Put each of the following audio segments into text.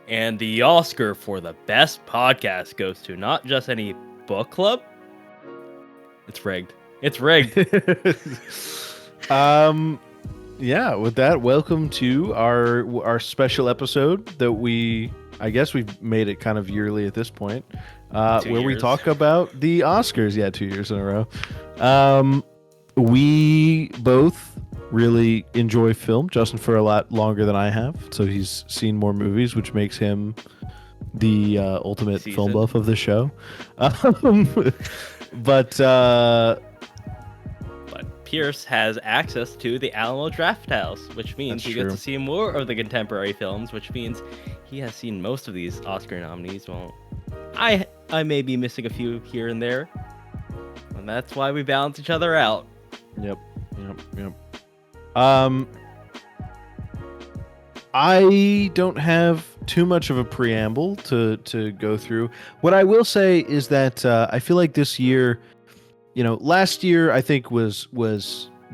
And the Oscar for the best podcast goes to not just any book club. It's rigged. It's rigged. Yeah, with that, welcome to our special episode that I guess we've made it kind of yearly at this point, where we talk about the Oscars. Yeah, 2 years in a row. We both really enjoy film. Justin for a lot longer than I have, so he's seen more movies, which makes him the ultimate film buff of the show. But Pierce has access to the Alamo Draft House, which means he gets to see more of the contemporary films, which means he has seen most of these Oscar nominees. Well, I may be missing a few here and there, and that's why we balance each other out. Yep. I don't have too much of a preamble to go through. What I will say is that I feel like this year, last year I think was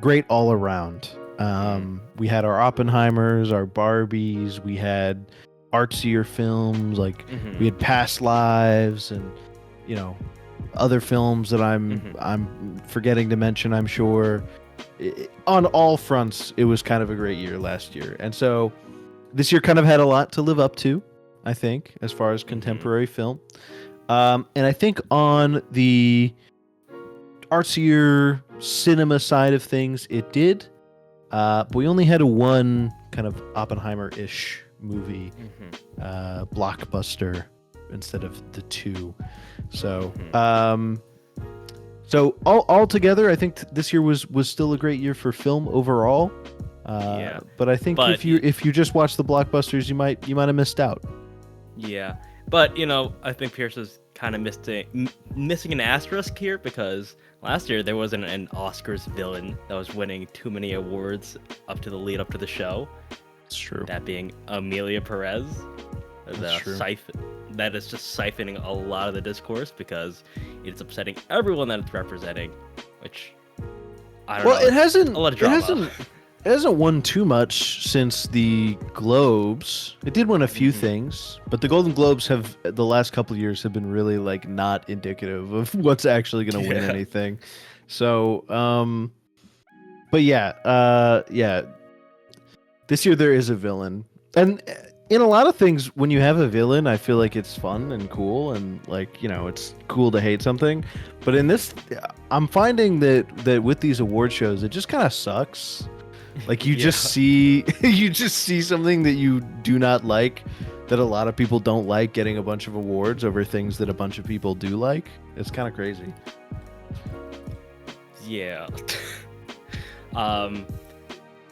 great all around. We had our Oppenheimers, our Barbies, we had artsier films like we had Past Lives, and other films that I'm forgetting to mention. I'm sure on all fronts it was kind of a great year last year, and so this year kind of had a lot to live up to, I think, as far as contemporary film. And I think on the artsier cinema side of things, it did. But we only had one kind of Oppenheimer-ish movie, blockbuster, instead of the two. So, so all together, I think this year was still a great year for film overall. But I think if you just watch the blockbusters, you might have missed out. Yeah, but I think Pierce is kind of missing an asterisk here, because last year there wasn't an Oscars villain that was winning too many awards up to the show. It's true. That being Emilia Perez. That's true. That is just siphoning a lot of the discourse because it's upsetting everyone that it's representing, which I don't know. Well, it hasn't. A lot of drama. It hasn't won too much since the Globes. It did win a few things, but the Golden Globes the last couple of years have been really not indicative of what's actually going to win anything. So, but yeah. This year there is a villain, and in a lot of things, when you have a villain, I feel like it's fun and cool, and it's cool to hate something. But in this, I'm finding that with these award shows, it just kind of sucks. Like you just see something that you do not like, that a lot of people don't like, getting a bunch of awards over things that a bunch of people do like. It's kind of crazy. Yeah.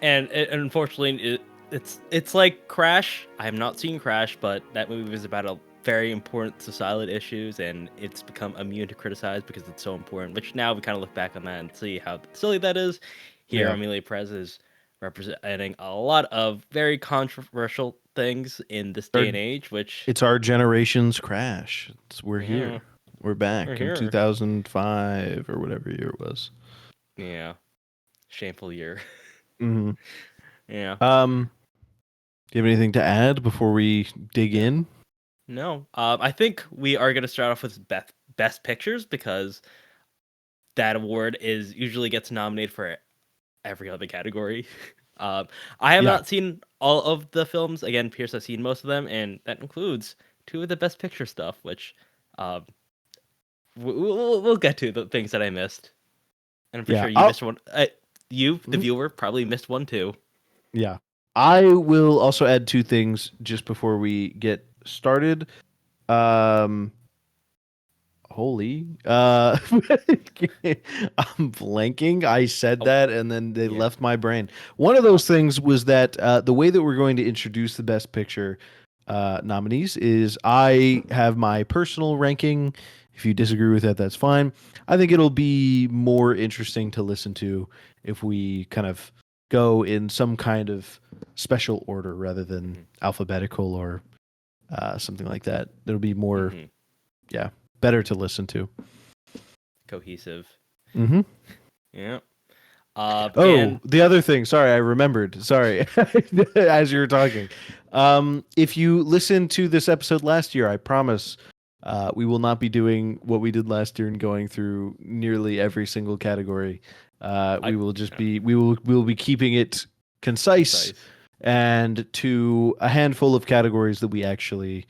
And unfortunately, it's like Crash. I have not seen Crash, but that movie was about a very important societal issues, and it's become immune to criticize because it's so important. Which now we kind of look back on that and see how silly that is. Here, Emilia Perez is representing a lot of very controversial things in this day and age, which it's our generation's Crash. We're here. We're back in 2005 or whatever year it was. Yeah. Shameful year. Mm-hmm. Yeah. Do you have anything to add before we dig in? No. I think we are going to start off with best pictures, because that award usually gets nominated for every other category. I have not seen all of the films. Again, Pierce has seen most of them, and that includes 2 of the best picture stuff, which we'll get to the things that I missed. And I'm pretty sure you missed one. The viewer, probably missed one too. Yeah. I will also add 2 things just before we get started. Holy. I'm blanking. I said that and then they left my brain. One of those things was that the way that we're going to introduce the Best Picture nominees is I have my personal ranking. If you disagree with that, that's fine. I think it'll be more interesting to listen to if we kind of go in some kind of special order rather than alphabetical or something like that. It'll be more, better to listen to. Cohesive. Mm-hmm. Yeah. Oh, And the other thing. Sorry, I remembered. Sorry, as you were talking. If you listen to this episode last year, I promise we will not be doing what we did last year and going through nearly every single category. I, We will just yeah, be we will be keeping it concise concise. and to a handful of categories that we actually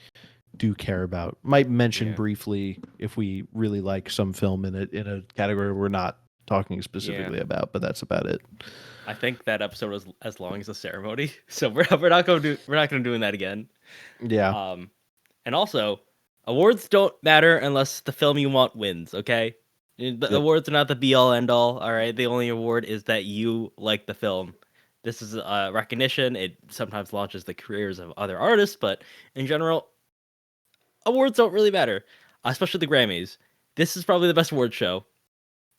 do care about. Might mention Yeah, briefly if we really like some film in a category we're not talking yeah. specifically about, but that's about it. I think that episode was as long as the ceremony, so we're not going to doing that again. Yeah. Um, and also, awards don't matter unless the film you want wins. Okay, the Yep. awards are not the be all end all. All right, the only award is that you like the film. This is a recognition. It sometimes launches the careers of other artists, but in general, awards don't really matter, especially the Grammys. This is probably the best award show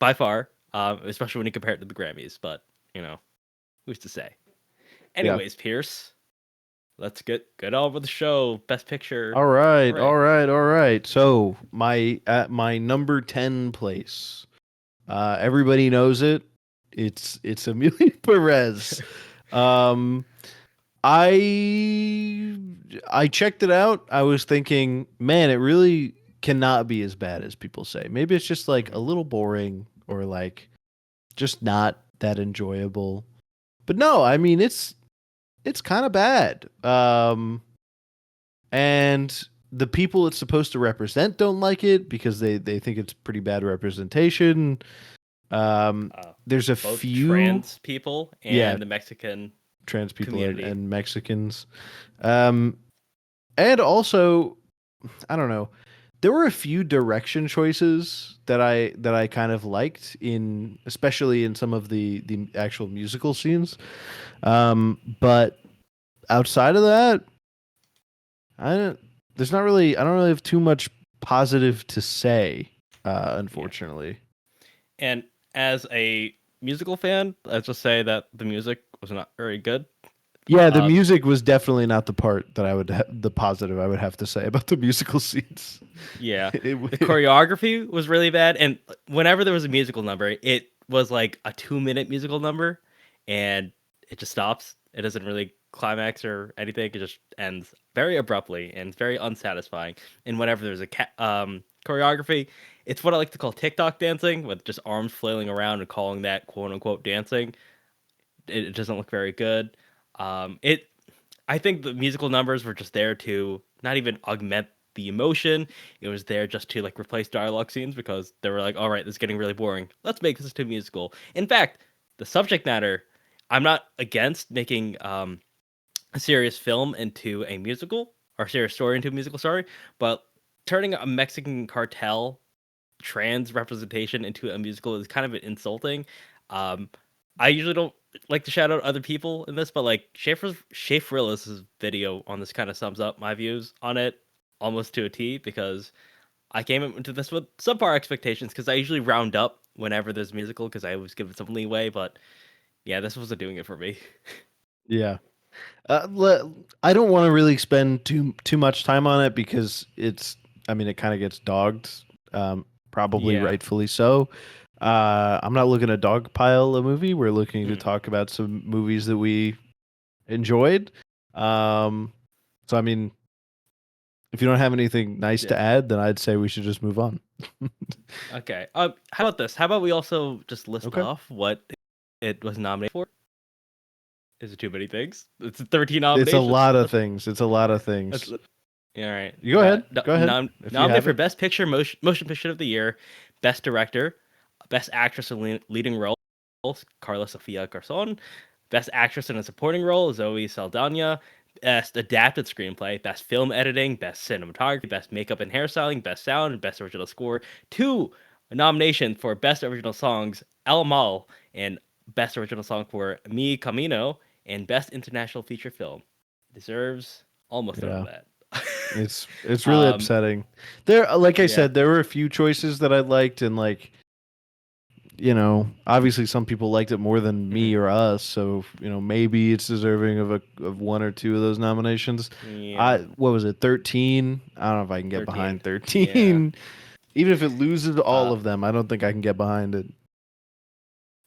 by far, especially when you compare it to the Grammys. But you know, who's to say? Yeah. Anyways, Pierce, let's get on with the show. Best Picture. All right. Hooray! All right. All right. So my at my number 10 place. Everybody knows it. It's Emilia Perez. Um I I checked it out. I was thinking, man, it really cannot be as bad as people say. Maybe it's just like a Mhm. little boring or like just not that enjoyable. But no, I mean it's kind of bad. And the people it's supposed to represent don't like it because they think it's pretty bad representation. Um, Uh, there's a Both few, trans people yeah, and the Mexican trans people community. and Mexicans. Um, and also, I don't know. There were a few direction choices that I kind of liked in, especially in some of the actual musical scenes. But outside of that, I don't, there's not really I don't really have too much positive to say, Yeah. unfortunately. And as a musical fan, let's just say that the music was not very good. Yeah, the Uh, music was definitely not the part that the positive I would have to say about the musical scenes. yeah, the It, choreography was really bad, and whenever there was a musical number, it was like a 2 minute musical number, and it just stops. It doesn't really climax or anything. It just ends very abruptly, and it's very unsatisfying. And whenever there's a choreography, it's what I like to call TikTok dancing, with just arms flailing around and calling that quote unquote dancing. It doesn't look very good. It I think the musical numbers were just there to not even augment the emotion. It was there just to like replace dialogue scenes because they were like, all right, this is getting really boring. Let's make this to musical. In fact, the subject matter, I'm not against making a serious film into a musical or a serious story into a musical, sorry, but turning a Mexican cartel trans representation into a musical is kind of insulting. Um, I usually don't like to shout out other people in this, but like Schaefer video on this kind of sums up my views on it almost to a T because I came into this with subpar expectations because I usually round up whenever there's musical because I always give it some leeway, but yeah, this wasn't doing it for me. yeah. I don't want to really spend too much time on it because I mean it kind of gets dogged, probably Yeah. rightfully so. I'm not looking to dogpile a movie. We're looking to Mm. talk about some movies that we enjoyed. Um, so I mean, if you don't have anything nice to Yeah. add, then I'd say we should just move on. Okay. How about this? How about we also just list Okay. off what it was nominated for? Is it too many things? It's 13 It's a nominations. lot of things. It's a lot of Let's things. Yeah, all right. You go ahead. Go ahead if you Nominated have for it. Best Picture, Motion Picture of the Year, Best Director, Best Actress in Leading Role, Carla Sofia Garcon, Best Actress in a Supporting Role, Zoe Saldana, Best Adapted Screenplay, Best Film Editing, Best Cinematography, Best Makeup and Hairstyling, Best Sound, and Best Original Score. Two nominations for Best Original Songs, El Mal, and Best Original Song for Mi Camino, and Best International Feature Film. Deserves almost none of Yeah. that. It's really um, upsetting. There, like I yeah. said, there were a few choices that I liked, and like obviously some people liked it more than me Mhm. or us. So maybe it's deserving of one or two of those nominations. Yeah. What was it, 13? I don't know if I can get 13. behind Yeah. 13. Even if it loses all Uh, of them, I don't think I can get behind it.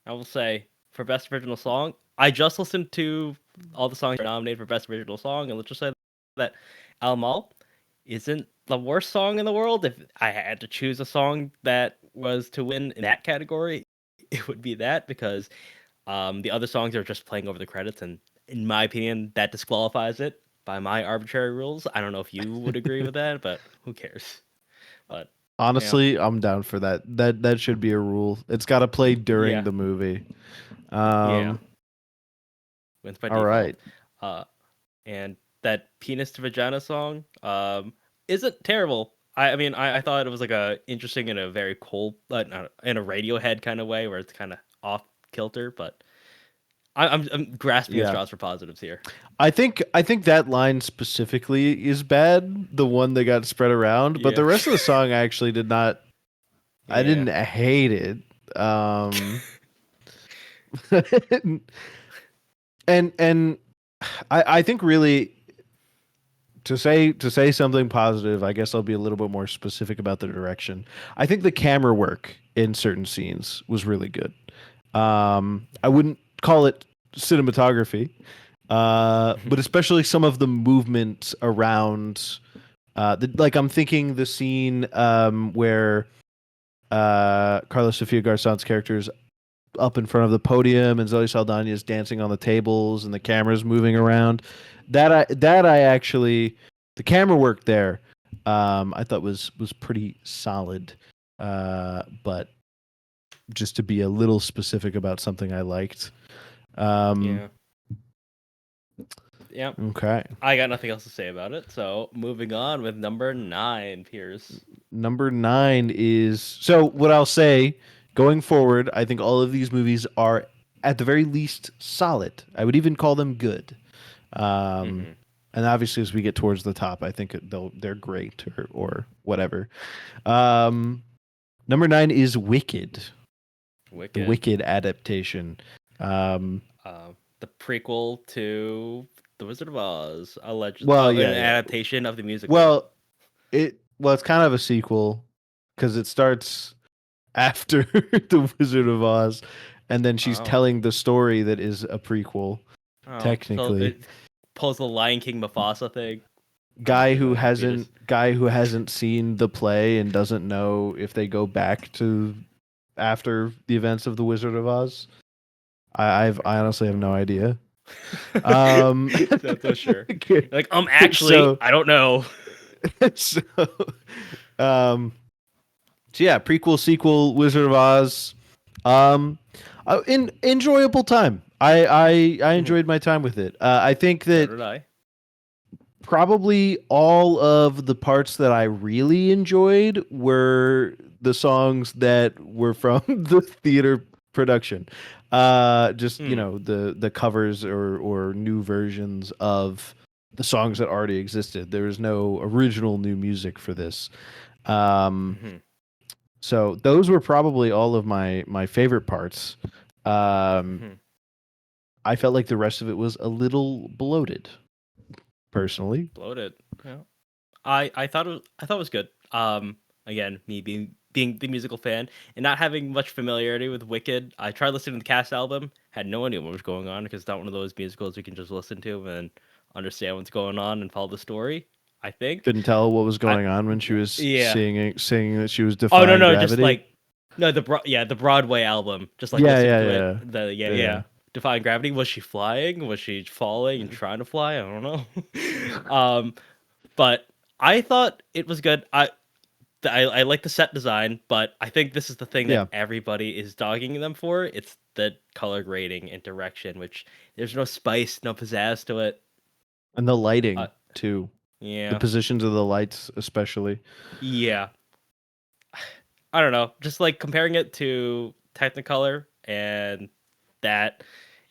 I will say for best original song, I just listened to all the songs nominated for best original song, and let's just say that Al Mal isn't the worst song in the world. If I had to choose a song that was to win in that category, it would be that because the other songs are just playing over the credits, and in my opinion, that disqualifies it by my arbitrary rules. I don't know if you would agree with that, but who cares? But yeah, Honestly, I'm down for that. That should be a rule. It's got to play during yeah, the movie. yeah. Um, Wins by all right. default. Uh, and that penis to vagina song isn't terrible. I mean, I thought it was like a interesting in a very cold, in a Radiohead kind of way where it's kind of off kilter. But I'm grasping at Yeah. straws for positives here. I think that line specifically is bad, the one that got spread around, but Yeah, the rest of the song I actually did not. I yeah, didn't hate it. Um, and I think really to say something positive, I guess I'll be a little bit more specific about the direction. I think the camera work in certain scenes was really good. I wouldn't call it cinematography, but especially some of the movement around. Like I'm thinking the scene where Carlos Sofia Garzon's character is up in front of the podium and Zoe Saldana is dancing on the tables and the camera's moving around. That I actually the camera work there I thought was pretty solid. But just to be a little specific about something I liked. Um, yeah, yeah. okay. I got nothing else to say about it. So moving on with number 9, Pierce. Number 9 is so what I'll say going forward, I think all of these movies are at the very least solid. I would even call them good. Um, Mm-hmm. and obviously, as we get towards the top, I think they're great or whatever. Um, number 9 is Wicked, the Wicked. Wicked adaptation. Um, The prequel to The Wizard of Oz, alleged, well, an yeah, yeah. adaptation of the musical. Well, it's kind of a sequel because it starts after the Wizard of Oz, and then she's Oh, telling the story that is a prequel. so Technically, it pulls the Lion King Mufasa thing. I'm not guy sure who what it is. hasn't seen the play and doesn't know if they go back to after the events of the Wizard of Oz. I honestly have no Oh. idea. Um, Not so sure. okay. Like, actually, so I don't know. so um so yeah, prequel, sequel, Wizard of Oz. Um, enjoyable time. I Mhm. enjoyed my time with it. I think So that did I. probably all of the parts that I really enjoyed were the songs that were from the theater production. Just Hmm. the covers or new versions of the songs that already existed. There was no original new music for this. Um, Hmm. so those were probably all of my favorite parts. Um, Hmm. I felt like the rest of it was a little bloated, personally. Bloated. Yeah. I thought it was good. Again, me being the musical fan and not having much familiarity with Wicked, I tried listening to the cast album, had no idea what was going on because it's not one of those musicals you can just listen to and understand what's going on and follow the story. I think. Couldn't tell what was I going on when she was Yeah. singing that she was Oh no defying no, just gravity. like no the Broadway album. Just like Yeah, listening yeah, to it. yeah, Yeah. yeah. Defying gravity. Was she flying? Was she falling and trying to fly? I don't know. But I thought it was good. I like the set design, but I think this is the thing that Yeah, everybody is dogging them for. It's the color grading and direction, which there's no spice, no pizzazz to it. and the Uh, lighting too. The yeah, positions of the lights, especially. yeah. I don't know. Just like comparing it to Technicolor and that,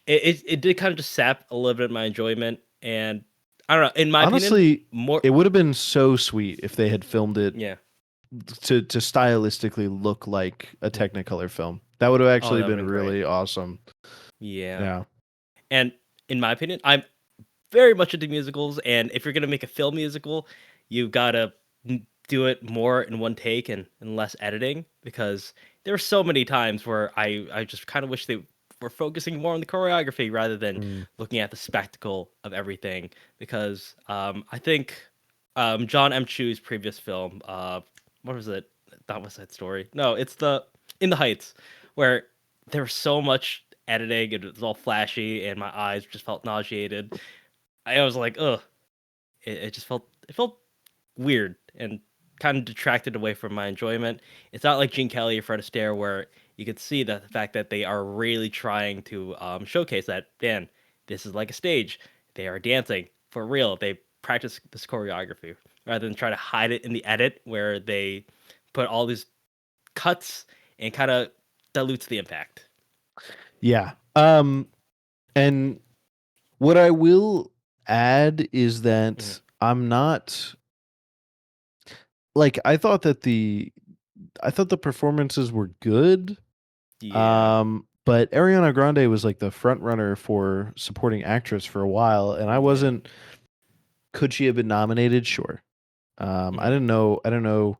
it did kind of just sap a little bit of my enjoyment. And I don't know. In my opinion, Honestly, more it would have been so sweet if they had filmed it yeah. to stylistically look like a Mhm. Technicolor film. That would have Oh, actually that would have been been great. really awesome. Yeah. Yeah. And in my opinion, I'm very much into musicals, and if you're gonna make a film musical, you gotta do it more in one take and less editing because there were so many times where I just kind of wish they we're focusing more on the choreography rather than Mm. looking at the spectacle of everything. Because I think John M. Chu's previous film, what was it? That was that story. No, it's the In the Heights, where there was so much editing, and it was all flashy, and my eyes just felt nauseated. I was like, ugh. It just felt weird and kind of detracted away from my enjoyment. It's not like Gene Kelly or Fred Astaire where you could see that the fact that they are really trying to showcase that, Dan, this is like a stage. They are dancing for real. They practice this choreography rather than try to hide it in the edit where they put all these cuts and kind of dilutes the impact. Yeah. And what I will add is Mhm. that I'm not like I thought the performances were good. Yeah. But Ariana Grande was like the front runner for supporting actress for a while, and I Yeah. wasn't. Could she have been nominated? Sure. I Mhm. didn't know. I don't know.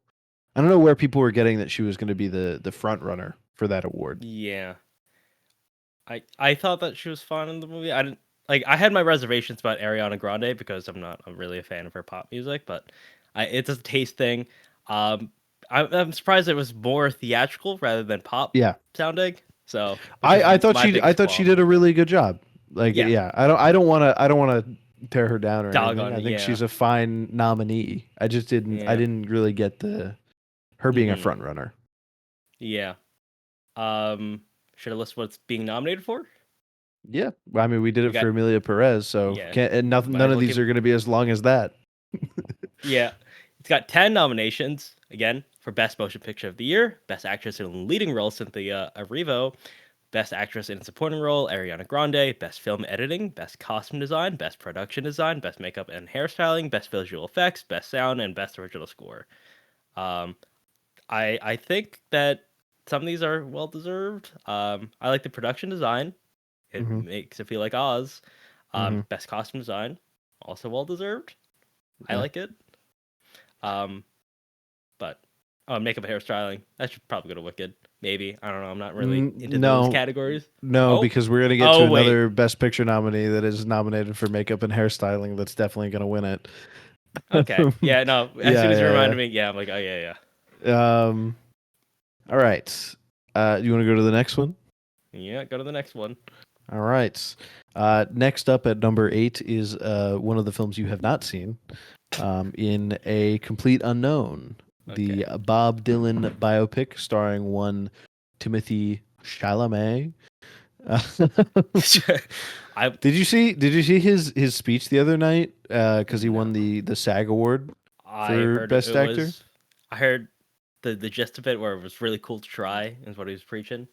I don't know where people were getting that she was going to be the front runner for that award. Yeah. I thought that she was fun in the movie. I didn't like. I had my reservations about Ariana Grande because I'm really a fan of her pop music, but it's a taste thing. Um, I'm surprised it was more theatrical rather than pop Yeah, sounding. So, which is my I biggest thought she qualm did a with it. really good job. Like, Yeah, yeah, I don't want to tear her down or dog anything. on I it. think Yeah, she's a fine nominee. I yeah, didn't really get the her being a hmm front runner. yeah. Should I list what's being nominated for? Yeah, well, I mean, we did We it for got Emilia Perez, so yeah. can't and nothing. Might None as of well these give are going to be as long as that. Yeah. It's got 10 nominations, again, for Best Motion Picture of the Year, Best Actress in a Leading Role, Cynthia Erivo, Best Actress in a Supporting Role, Ariana Grande, Best Film Editing, Best Costume Design, Best Production Design, Best Makeup and Hairstyling, Best Visual Effects, Best Sound, and Best Original Score. Um, I think that some of these are well deserved. I like the production design. It Hmm. makes it feel like Oz. Hmm. Best costume design, also well deserved. I Yeah. like it. Um, But makeup and hairstyling, that should probably go to Wicked. Maybe, I don't know. I'm not really into those No, categories. no, Oh, because we're gonna get to oh wait. another Best Picture nominee that is nominated for makeup and hairstyling. That's definitely gonna win it. Okay, yeah, no. As soon as you Yeah, reminded me, yeah, I'm like, oh yeah, yeah. All right. You want to go to the next one? yeah, yeah. Go to the next one. All right. Next up at number 8 is one of the films you have not seen. In A Complete Unknown, the Okay. Bob Dylan biopic starring one Timothy Chalamet. I Did you see his speech the other night? Because he no. won the SAG award I for heard it Best Actor. was. I heard the gist of it, where it was really cool to try, is what he was preaching.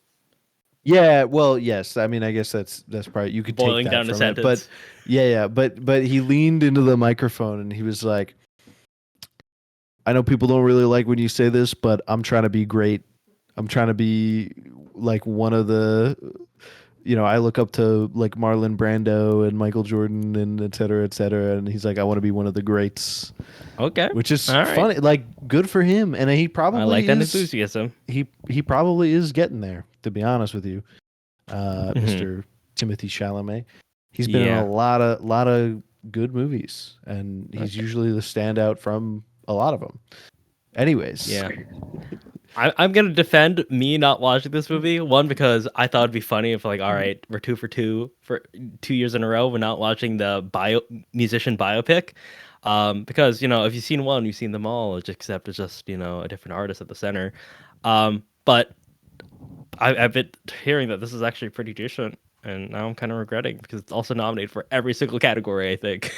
Yeah, well, yes. I mean, I guess that's probably you could take Boiling that down the from it, but sentence. yeah, but he leaned into the microphone and he was like, "I know people don't really like when you say this, but I'm trying to be great. I'm trying to be like one of the, I look up to like Marlon Brando and Michael Jordan and et cetera, et cetera." And he's like, "I want to be one of the greats," Okay. which is All right. funny. Like, good for him, and he I like probably that is. enthusiasm. He probably is getting there. To be honest with you. Hmm. Mr. Timothy Chalamet. He's been in a Yeah. lot of good movies, and he's Okay. usually the standout from a lot of them. Anyways, Yeah. I'm gonna defend me not watching this movie. One, because I thought it'd be funny if like, all right, we're 2 for 2 for 2 years in a row. We're not watching the musician biopic. Because if you've seen one, you've seen them all. Except it's just a different artist at the center. But I've been hearing that this is actually pretty decent, and now I'm kind of regretting because it's also nominated for every single category. I think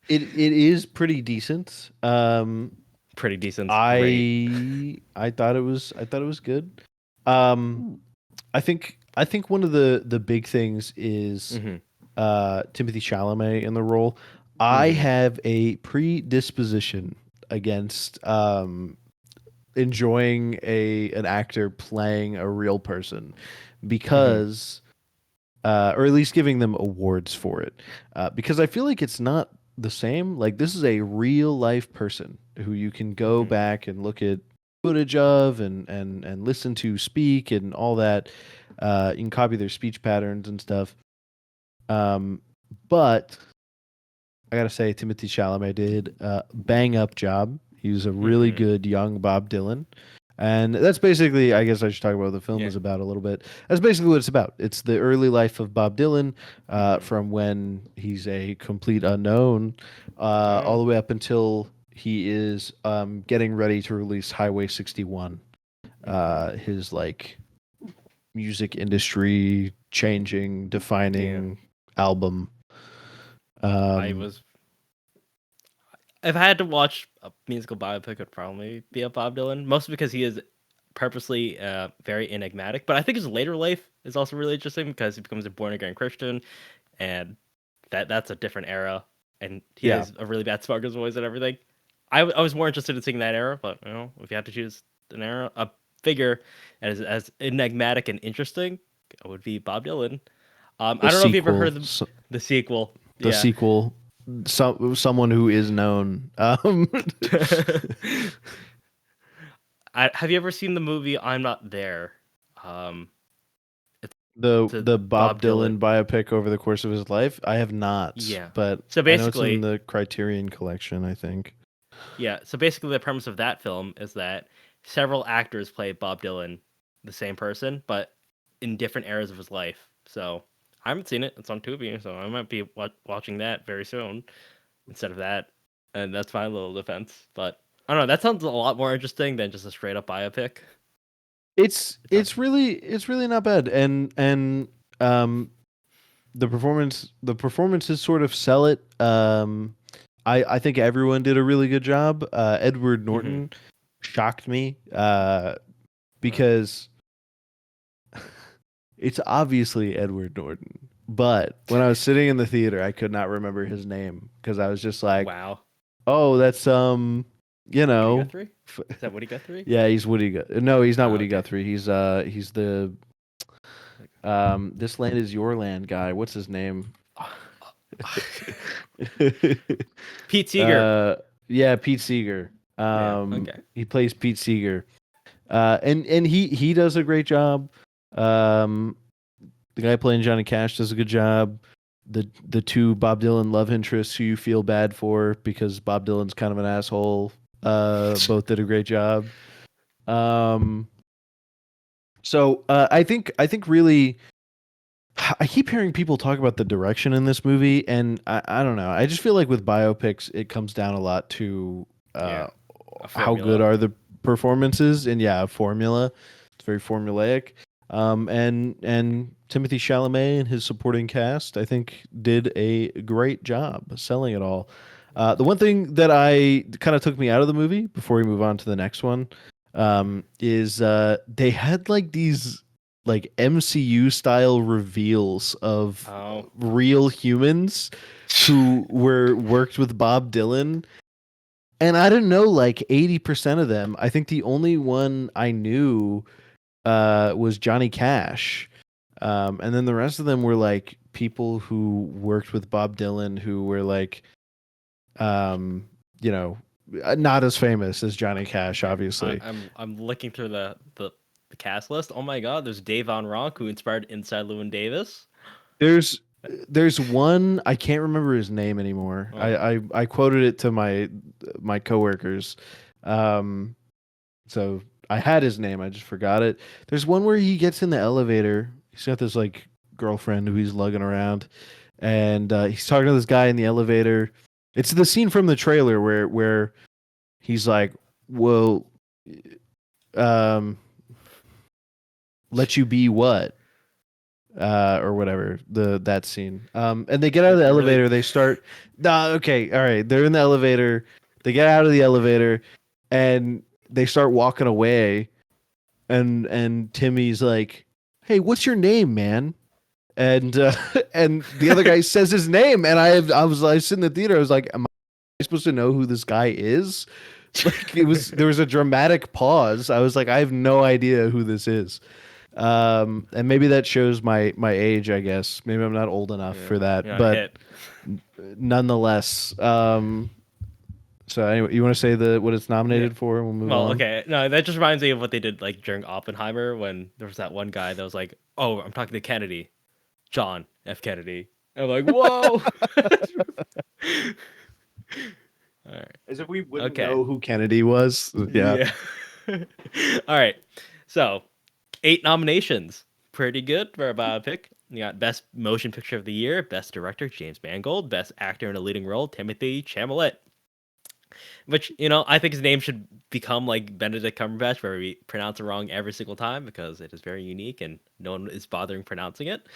it is pretty decent. pretty decent, great. I thought it was good. Um, I think one of the big things is Hmm. Timothy Chalamet in the role. I Hmm. have a predisposition against enjoying a an actor playing a real person Hmm. because or at least giving them awards for it because I feel like it's not the same. Like, this is a real life person who you can go Hmm. back and look at footage of and listen to speak and all that. You can copy their speech patterns and stuff. But I gotta say, Timothy Chalamet did a bang up job. He was a really Mm-hmm. good young Bob Dylan. And that's basically, I guess I should talk about what the film Yeah. is about a little bit. That's basically what it's about. It's the early life of Bob Dylan, Mm-hmm. from when he's a complete unknown, all Oh. the way up until he is getting ready to release Highway 61, Mm-hmm. his like music industry changing, Yeah. defining album. I Um, was. If I had to watch a musical biopic, it would probably be a Bob Dylan, mostly because he is purposely very enigmatic. But I think his later life is also really interesting because he becomes a born again Christian, and that's a different era. And he yeah, has a really bad smuggler's voice and everything. I was more interested in seeing that era, but if you had to choose an era, a figure as enigmatic and interesting, it would be Bob Dylan. the I don't know if you ever sequel, heard the sequel. the Yeah. sequel, someone who is known. Have you ever seen the movie I'm Not There? Um, it's a the Bob Bob Dylan. Dylan biopic over the course of his life. I have not, Yeah. but So I know it's in basically, the Criterion collection, I think. yeah. So basically, the premise of that film is that several actors play Bob Dylan, the same person, but in different eras of his life. So I haven't seen it. It's on Tubi, so I might be watching that very soon instead of that. And that's my little defense. But I don't know. That sounds a lot more interesting than just a straight up biopic. It's a, It's really not bad, and um the performances sort of sell it. I think everyone did a really good job. Edward mhm. Norton shocked me, Uh, because it's obviously Edward Norton. But when I was sitting in the theater, I could not remember his name because I was just like, wow. "Oh, that's you Woody know, Guthrie? Is that Woody Guthrie? yeah, he's Woody. No, he's not Oh, Woody okay. Guthrie. He's the This Land Is Your Land guy. What's his name? Pete Seeger. uh, yeah, Pete Seeger. Yeah. Okay. He plays Pete Seeger. And he does a great job. Um, the guy playing Johnny Cash does a good job. The two Bob Dylan love interests who you feel bad for because Bob Dylan's kind of an asshole. Both did a great job. Um, I think really, I keep hearing people talk about the direction in this movie, and I don't know. I just feel like with biopics, it comes down a lot to Yeah. uh, A how good formula. are the performances, and yeah, a formula. It's very formulaic. And Timothy Chalamet and his supporting cast, I think, did a great job selling it all. The one thing that I kind of took me out of the movie before we move on to the next one, is they had like these like MCU style reveals of Oh. real humans who were worked with Bob Dylan, and I didn't know like 80% of them. I think the only one I knew was Johnny Cash. And then the rest of them were like people who worked with Bob Dylan who were like, um, you know, not as famous as Johnny Cash, Okay. obviously. I'm looking through the cast list. Oh my God, there's Dave Von Ronk who inspired Inside Llewyn Davis. There's there's one, I can't remember his name anymore. Oh. I quoted it to my coworkers. Um, so I had his name, I just forgot it. There's one where he gets in the elevator. He's got this like girlfriend who he's lugging around, and he's talking to this guy in the elevator. It's the scene from the trailer where he's like, "Well, um, let you be what?" Or whatever, that scene. And they get out of the You're really elevator. They start. Nah, okay, all right. They're in the elevator. They get out of the elevator, and they start walking away. And Timmy's like, "Hey, what's your name, man?" And and the other guy says his name, and I was in the theater. I was like, "Am I supposed to know who this guy is?" Like there was a dramatic pause. I was like, I have no idea who this is. And maybe that shows my age, I guess. Maybe I'm not old enough yeah. for that, You're not but hit. nonetheless, So anyway, you want to say what it's Yeah. nominated for, and we'll move Well, on. okay. No, that just reminds me of what they did like during Oppenheimer when there was that one guy that was like, "Oh, I'm talking to Kennedy, John F. Kennedy." And I'm like, "Whoa!" All right. As if we wouldn't Okay. know who Kennedy was. Yeah. Yeah. All right. So, 8 nominations. Pretty good for a biopic. You got Best Motion Picture of the Year, Best Director James Mangold, Best Actor in a Leading Role Timothy Chalamet. Which, I think his name should become like Benedict Cumberbatch, where we pronounce it wrong every single time because it is very unique and no one is bothering pronouncing it.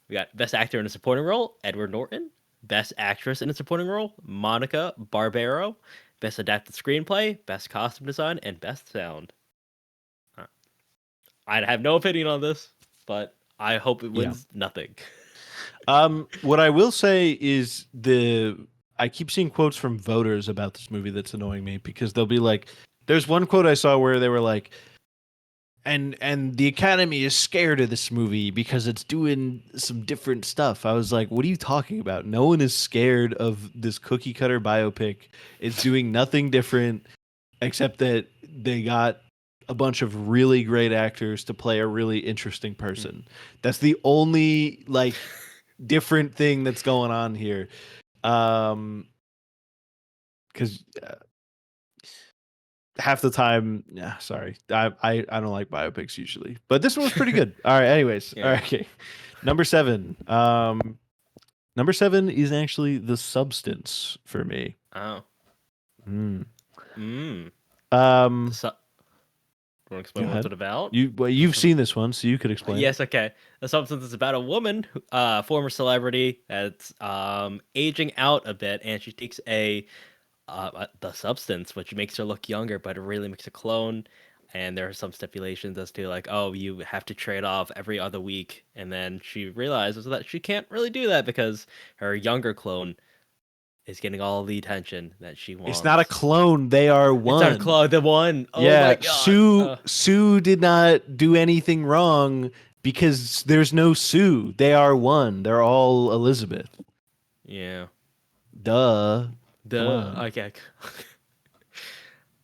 We got Best Actor in a Supporting Role, Edward Norton. Best Actress in a Supporting Role, Monica Barbaro. Best Adapted Screenplay, Best Costume Design, and Best Sound. Uh, I have no opinion on this, but I hope it Yeah. wins nothing. What I will say is I keep seeing quotes from voters about this movie that's annoying me because they'll be like, there's one quote I saw where they were like, and the Academy is scared of this movie because it's doing some different stuff. I was like, what are you talking about? No one is scared of this cookie cutter biopic. It's doing nothing different except that they got a bunch of really great actors to play a really interesting person. That's the only like different thing that's going on here. Because half the time, yeah, sorry, I don't like biopics usually, but this one was pretty good. All right, anyways, Yeah. all right, okay. Number 7. Number 7 is actually The Substance for me. Oh. Mm. Mm. Um, So, want to go explain what's ahead. it about? You've seen this one, so you could explain it. Yes, okay. The Substance is about a woman, former celebrity, that's aging out a bit, and she takes the substance, which makes her look younger, but it really makes a clone. And there are some stipulations as to like, oh, you have to trade off every other week, and then she realizes that she can't really do that because her younger clone is getting all the attention that she It's not a wants. clone; they are It's our one. Claude, the one. Oh my Yeah, god. Sue did not do anything wrong because there's no Sue. They are one. They're all Elizabeth. Yeah. Duh. Come The on. okay.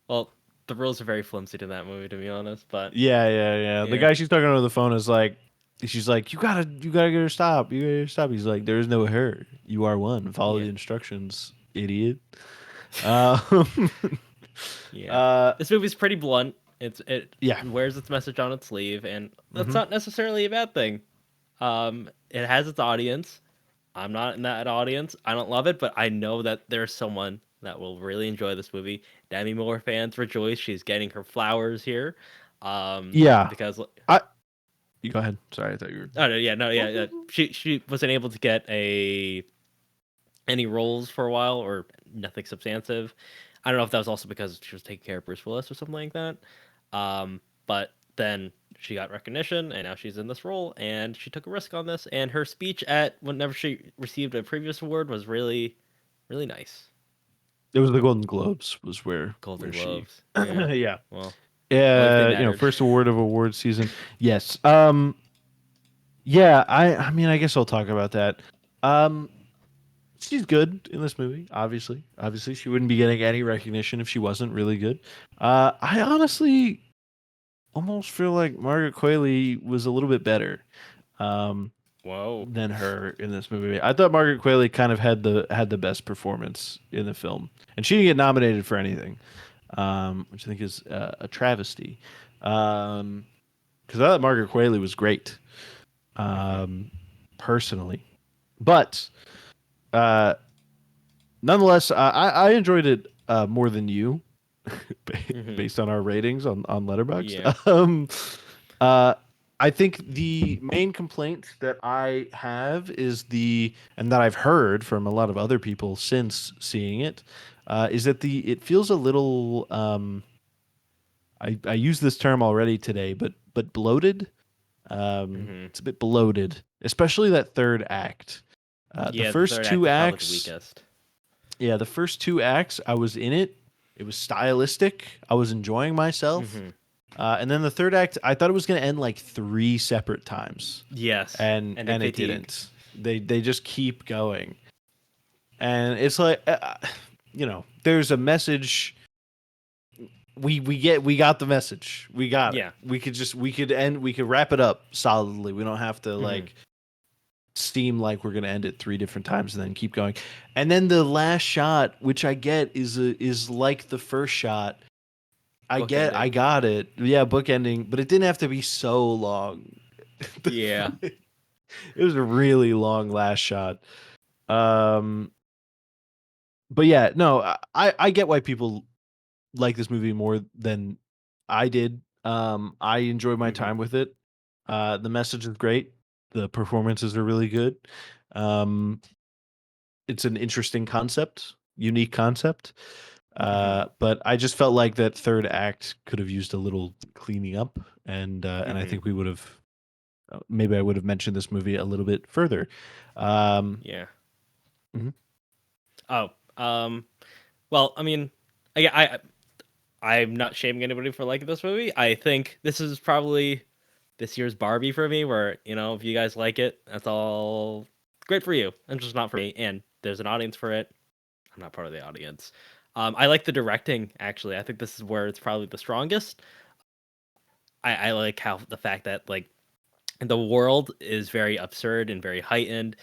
Well, the rules are very flimsy to that movie, to be honest. But Yeah. The yeah, guy she's talking on the phone is like, she's like, you gotta get her stop. You gotta get her stop. He's like, there is no her. You are one. Follow yeah, the instructions, idiot. Um, yeah. uh, This movie's pretty blunt. It yeah. wears its message on its sleeve, and that's hmm not necessarily a bad thing. It has its audience. I'm not in that audience. I don't love it, but I know that there's someone that will really enjoy this movie. Demi Moore fans rejoice. She's getting her flowers here. Yeah. Because I. You go ahead. Sorry, I thought you were. oh no, yeah, no, yeah. She wasn't able to get any roles for a while or nothing substantive. I don't know if that was also because she was taking care of Bruce Willis or something like that. But then she got recognition and now she's in this role and she took a risk on this. And her speech at whenever she received a previous award was really, really nice. It was the Golden Globes was Golden where she. Globes. Yeah. Yeah. Well, only if they mattered. First award of award season. Yes. Yeah, I mean, I guess I'll talk about that. Um, she's good in this movie, obviously. Obviously, she wouldn't be getting any recognition if she wasn't really good. I honestly almost feel like Margaret Qualley was a little bit better Whoa. than her in this movie. I thought Margaret Qualley kind of had the best performance in the film, and she didn't get nominated for anything, which I think is a travesty. Because I thought Margaret Qualley was great, Hmm. personally, but uh, nonetheless, I enjoyed it more than you, Hmm. based on our ratings on Yeah. Letterboxd. Uh, I think the main complaint that I have is and that I've heard from a lot of other people since seeing it, is that it feels a little. I used this term already today, but bloated. Hmm. It's a bit bloated, especially that third act. The Yeah, the first third act two is probably the acts, weakest. yeah, the first two acts, I was in it. It was stylistic. I was enjoying myself. Hmm. And then the third act, I thought it was going to end like three separate times, Yes. and And the and it fatigue. didn't. They just keep going, and it's like there's a message. We got the message. We got it. Yeah. We could wrap it up solidly. We don't have to like seem like we're gonna end it 3 different times and then keep going. And then the last shot, which I get is like the first shot. I Bookending. got it. Yeah, bookending, but it didn't have to be so long. Yeah. It was a really long last shot. But yeah, no, I get why people like this movie more than I did. I enjoyed my time with it. The message is great. The performances are really good. Um, it's an interesting concept, unique concept. But I just felt like that third act could have used a little cleaning up, and I think we would have maybe I would have mentioned this movie a little bit further. Yeah. Mhm. Oh. Well, I mean, I'm not shaming anybody for liking this movie. I think this is probably this year's Barbie for me, where if you guys like it, that's all great for you. And just not for me. And there's an audience for it. I'm not part of the audience. I like the directing actually. I think this is where it's probably the strongest. I like how the fact that like the world is very absurd and very heightened.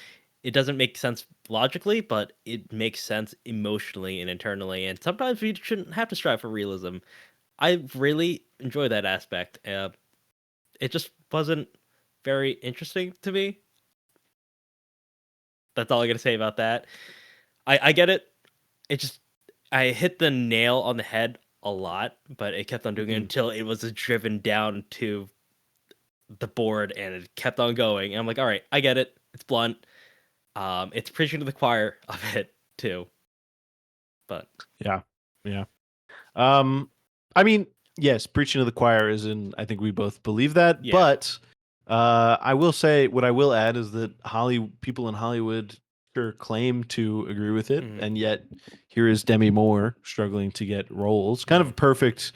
It doesn't make sense logically, but it makes sense emotionally and internally. And sometimes we shouldn't have to strive for realism. I really enjoy that aspect. It just wasn't very interesting to me. That's all I got to say about that. I get it. It just I hit the nail on the head a lot, but it kept on doing it Mhm. until it was driven down to the board, and it kept on going. And I'm like, all right, I get it. It's blunt. It's preaching to the choir a bit too, but Yeah, yeah. Um, I mean, yes, preaching to the choir is in. I think we both believe that, yeah. but I will say what I will add is that people in Hollywood sure claim to agree with it, Hmm. and yet here is Demi Moore struggling to get roles. Kind of Hmm. a perfect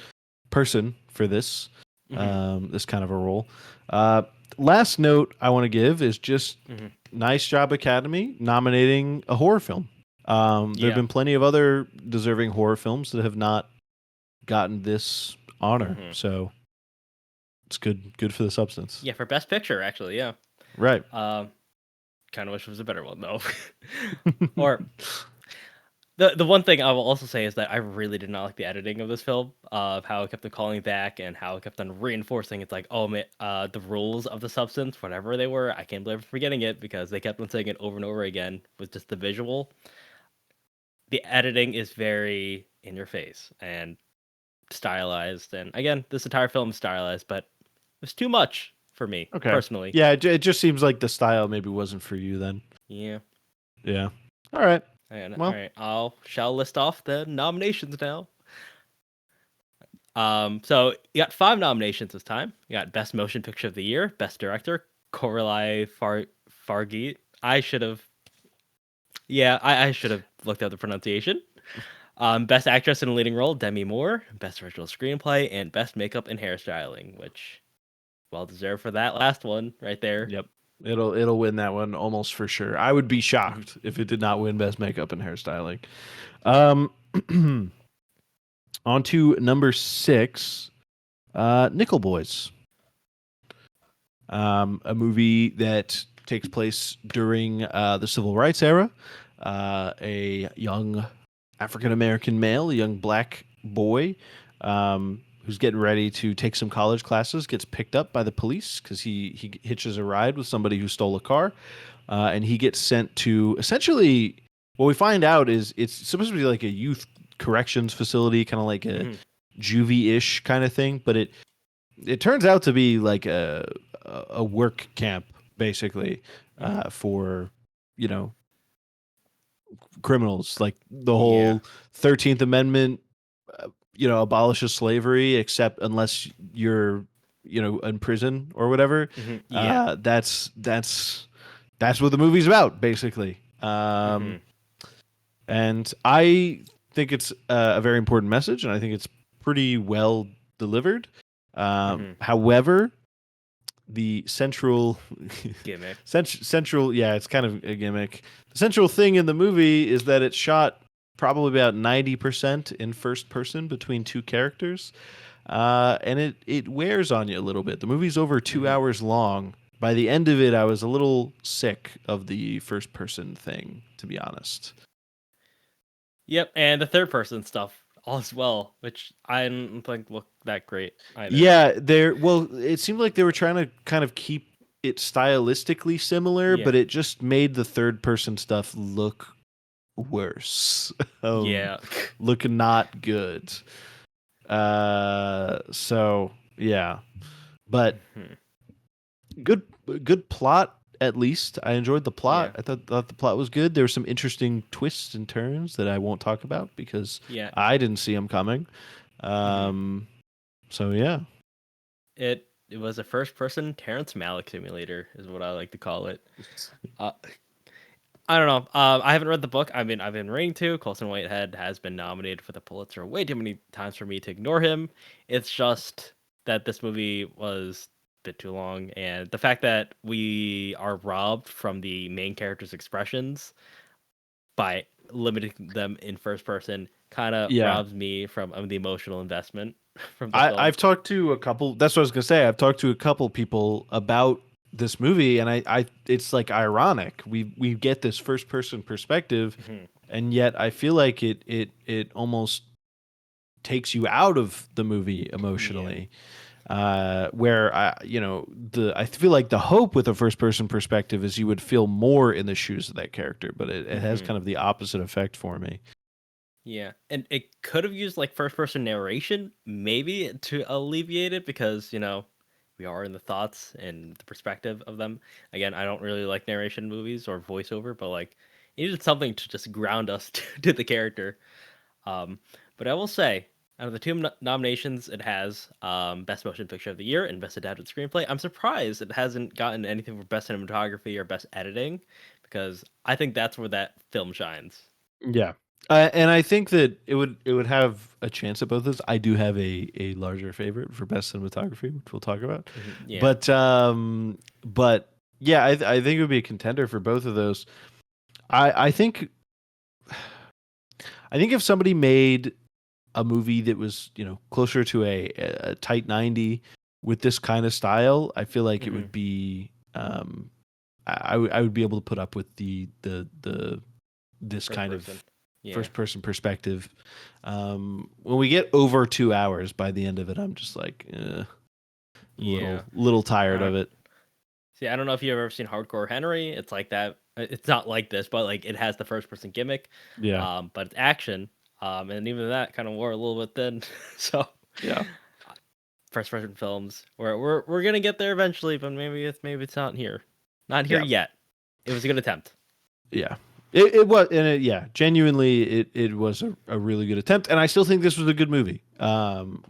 person for this, Hmm. this kind of a role. Uh, Last note I want to give is just Hmm. nice job, Academy, nominating a horror film. There have Yeah. been plenty of other deserving horror films that have not gotten this honor. Hmm. So it's good for the substance. Yeah, for best picture, actually, yeah. Right. Um, kind of wish it was a better one though. Or the one thing I will also say is that I really did not like the editing of this film, of how it kept on calling back and how it kept on reinforcing. It's like, oh man, the rules of the substance, whatever they were, I can't believe I'm forgetting it because they kept on saying it over and over again with just the visual. The editing is very in your face and stylized, and again, this entire film is stylized, but it was too much for me Okay. personally. Yeah, it just seems like the style maybe wasn't for you then. Yeah. Yeah. All right. And all Well, right, shall list off the nominations now. So you got 5 nominations this time. You got Best Motion Picture of the Year, Best Director, Coralie Fargeet. I should have looked up the pronunciation. Best Actress in a Leading Role, Demi Moore. Best Original Screenplay, and Best Makeup and Hairstyling, which well deserved for that last one right there. yep. It'll win that one almost for sure. I would be Mhm. shocked if it did not win best makeup and hairstyling. Um on to number 6, Nickel Boys. A movie that takes place during the civil rights era. A young African American male, a young black boy, who's getting ready to take some college classes, gets picked up by the police because he hitches a ride with somebody who stole a car, and he gets sent to essentially. What we find out is it's supposed to be like a youth corrections facility, kind of like a Mhm. juvie-ish kind of thing, but it turns out to be like a work camp basically Mhm. for you know criminals. Like the Yeah. whole 13th Amendment, abolishes slavery except unless you're in prison or whatever. Mhm. Yeah. That's what the movie's about basically. Mhm. And I think it's a very important message, and I think it's pretty well delivered. Mhm. However, the central Gimmick. central, yeah, it's kind of a gimmick. The central thing in the movie is that it's shot probably about 90% in first person between two characters. And it wears on you a little bit. The movie's over 2 hours long. By the end of it, I was a little sick of the first person thing, to be honest. Yep, and the third person stuff all as well, which I don't think look that great either. Yeah, it seemed like they were trying to kind of keep it stylistically similar, Yeah. but it just made the third person stuff look worse. Yeah. Look not good. So yeah, but good good plot at least. I enjoyed the plot. Yeah. I thought the plot was good. There were some interesting twists and turns that I won't talk about because Yeah. I didn't see them coming. So yeah. It was a first person Terrence Malick simulator, is what I like to call it. Uh, I don't know. I haven't read the book. I mean, I've been reading to. Colson Whitehead has been nominated for the Pulitzer way too many times for me to ignore him. It's just that this movie was a bit too long, and the fact that we are robbed from the main character's expressions by limiting them in first person kind of Yeah. robs me from the emotional investment from the film. I've talked to a couple. That's what I was gonna say. I've talked to a couple people about this movie, and I it's like ironic. We get this first person perspective, Mhm. and yet I feel like it almost takes you out of the movie emotionally. Where I feel like the hope with a first person perspective is you would feel more in the shoes of that character, but it has Mhm. kind of the opposite effect for me. Yeah, and it could have used like first person narration maybe to alleviate it because, we are in the thoughts and the perspective of them. Again, I don't really like narration movies or voiceover, but like it needed something to just ground us to the character. Um, but I will say, out of the two nominations it has, Best Motion Picture of the Year and Best Adapted Screenplay, I'm surprised it hasn't gotten anything for Best Cinematography or Best Editing because I think that's where that film shines. Yeah. And I think that it would have a chance at both of those. I do have a larger favorite for best cinematography, which we'll talk about. Yeah. But yeah, I think it would be a contender for both of those. I think if somebody made a movie that was closer to a tight 90 with this kind of style, I feel like it would be I would be able to put up with the this First kind person. of Yeah. first person perspective. When we get over 2 hours by the end of it, I'm just like Yeah. little tired Uh, of it. See, I don't know if you've ever seen Hardcore Henry. It's like that. It's not like this, but like it has the first person gimmick. Yeah. But it's action. And even that kind of wore a little bit thin. So Yeah. first person films, we're gonna get there eventually, but maybe it's not here. Not here Yeah. yet. It was a good attempt. Yeah. It was, and yeah, genuinely, it was a really good attempt, and I still think this was a good movie.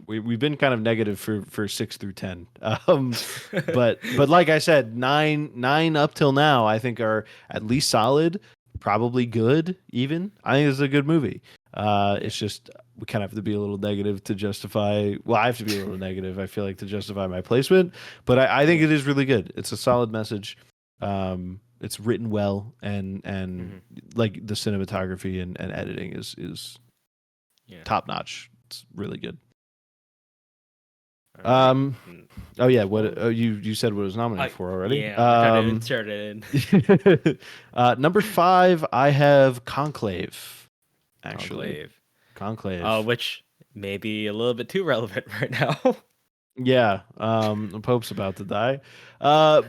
We've been kind of negative for 6 through 10, but like I said, nine up till now, I think are at least solid, probably good. Even I think it's a good movie. Yeah. It's just we kind of have to be a little negative to justify. Well, I have to be a little negative. I feel like to justify my placement, but I think Yeah. it is really good. It's a solid message. It's written well, and Mhm. like the cinematography and editing is Yeah. top notch. It's really good. All right. Um. Oh yeah. What Well, you said what it was nominated for already? yeah, I tried to insert it in. Number 5, I have Conclave. Actually, Conclave. Conclave. Which may be a little bit too relevant right now. Yeah, the Pope's about to die.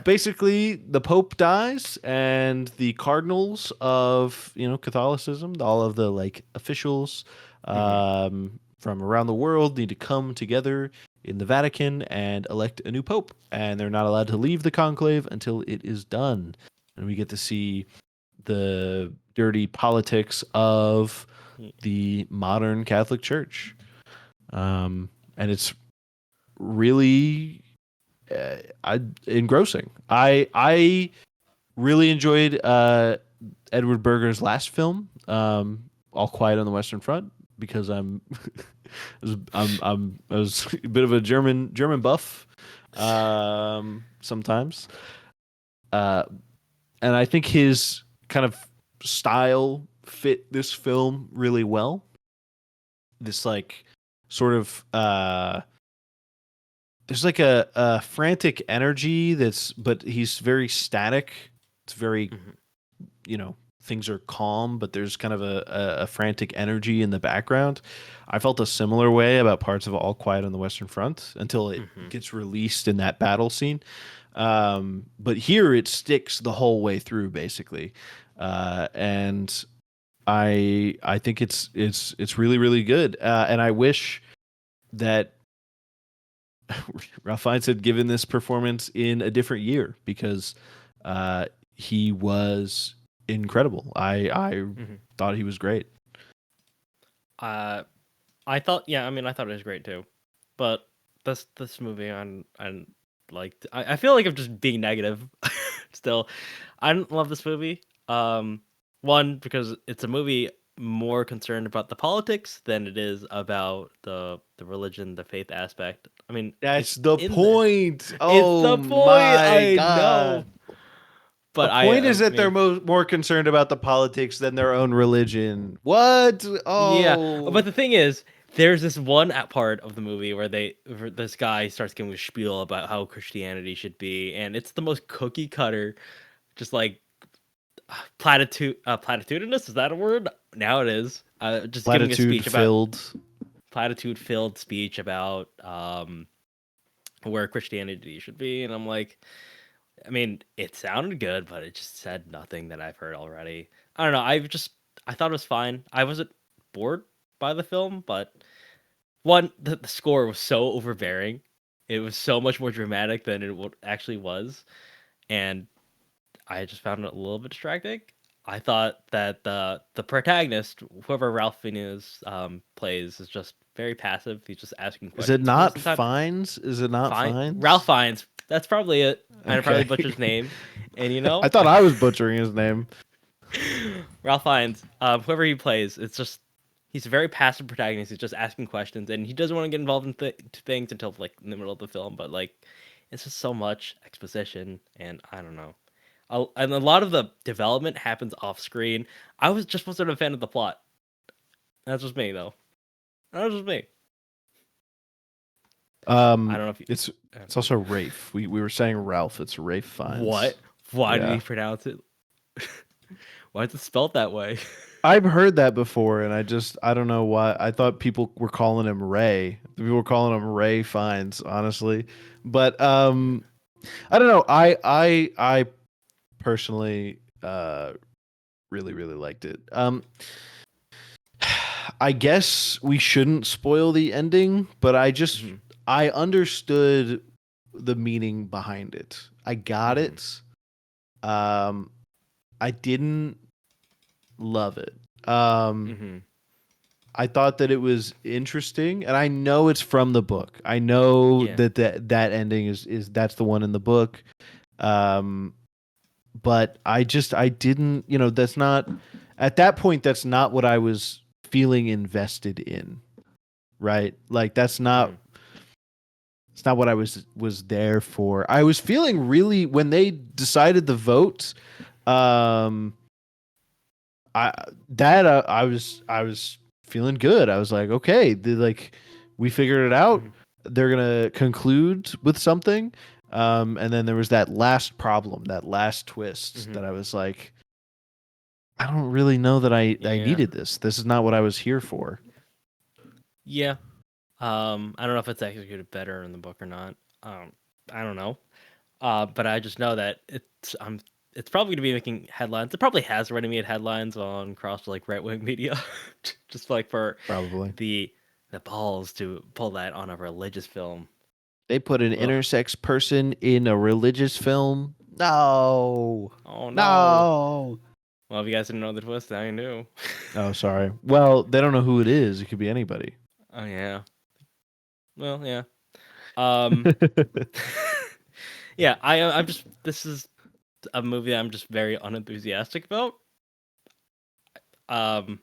Basically, the Pope dies, and the cardinals of Catholicism, all of the like officials Mhm. from around the world, need to come together in the Vatican and elect a new Pope, and they're not allowed to leave the conclave until it is done. And we get to see the dirty politics of the modern Catholic Church, and it's really engrossing. I really enjoyed Edward Berger's last film, All Quiet on the Western Front, because I was a bit of a German buff sometimes, uh, and I think his kind of style fit this film really well. This like sort of there's like a frantic energy but he's very static. It's very, Mhm. things are calm, but there's kind of a frantic energy in the background. I felt a similar way about parts of All Quiet on the Western Front until it Mhm. gets released in that battle scene. But here it sticks the whole way through, basically, and I think it's really really good. And I wish that Ralph Fiennes had given this performance in a different year because uh, he was incredible. I Mhm. thought he was great. Uh, I thought, yeah, I mean, I thought it was great too, but this movie, I feel like I'm just being negative. Still, I don't love this movie. One, because it's a movie more concerned about the politics than it is about the religion, the faith aspect. I mean, That's it's the in there. point. It's Oh the point. my I know, god. The but point I is that they're mean, more concerned about the politics than their own religion. What? yeah. But Oh, the thing is, there's this one part of the movie where this guy starts giving a spiel about how Christianity should be, and it's the most cookie cutter, just like platitudinous. Is that a word? Now it is. Just giving a platitude speech about filled. platitude filled speech about where Christianity should be, and I'm like, I mean, it sounded good, but it just said nothing that I've heard already. I don't know. I thought it was fine. I wasn't bored by the film, but one, the score was so overbearing. It was so much more dramatic than actually was, and I just found it a little bit distracting. I thought that the protagonist, whoever Ralph Fiennes plays, is just very passive. He's just asking Is it questions most not of the time. fines? Is it not Fine, Ralph fines? Fiennes. That's probably it. I probably Okay. butchered his name, and I thought I was butchering his name. Ralph Fiennes, whoever he plays, it's just he's a very passive protagonist. He's just asking questions, and he doesn't want to get involved in things until like in the middle of the film. But like, it's just so much exposition, and I don't know. And a lot of the development happens off screen. Wasn't a fan of the plot. That's just me though. That was just me. I don't know if you. It's Uh, it's also Rafe. We were saying Ralph. It's Rafe Fiennes. what? Why did Yeah. he pronounce it? Why is it spelled that way? I've heard that before, and I don't know why. I thought people were calling him Ray. People were calling him Ray Fiennes, honestly. But I don't know. I personally really really liked it. I guess we shouldn't spoil the ending, but Mhm. I understood the meaning behind it. I got Mhm. it. Um, I didn't love it. Mhm. I thought that it was interesting, and I know it's from the book. I know Yeah. that ending is that's the one in the book. Um, but I didn't, that's not at that point. That's not what I was feeling invested in. Right? Like that's not Mhm. it's not what I was there for. I was feeling really when they decided the vote. Um, I that I was feeling good. I was like, okay, like we figured it out. Mhm. They're gonna conclude with something. And then there was that last problem, that last twist Mhm. that I was like, I don't really know that I Yeah. needed this. This is not what I was here for. Yeah. I don't know if it's executed better in the book or not. I don't know. But I just know that it's probably gonna be making headlines. It probably has already made headlines on cross like right wing media, just like for Probably. the the balls to pull that on a religious film. They put an Ugh. intersex person in a religious film. No. Oh no. No. Well, if you guys didn't know the twist, now you knew. Oh, sorry. Well, they don't know who it is. It could be anybody. Oh yeah. Well, yeah. Um. Yeah. I'm just. This is a movie I'm just very unenthusiastic about. Um.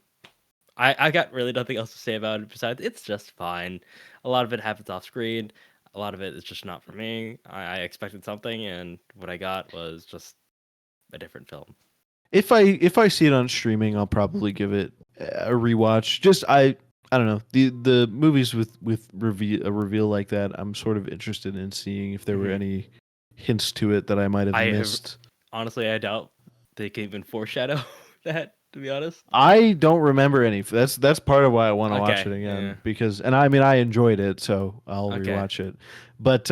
I got really nothing else to say about it besides it's just fine. A lot of it happens off screen. A lot of it is just not for me. I expected something, and what I got was just a different film. If I see it on streaming, I'll probably give it a rewatch. I don't know, the movies with a reveal like that. I'm sort of interested in seeing if there were Hmm. any hints to it that I might have I have missed. honestly, I doubt they can even foreshadow that. To be honest. I don't remember any. That's part of why I want to watch Okay. it again Yeah. because, and I mean, I enjoyed it, so I'll Okay. rewatch it. But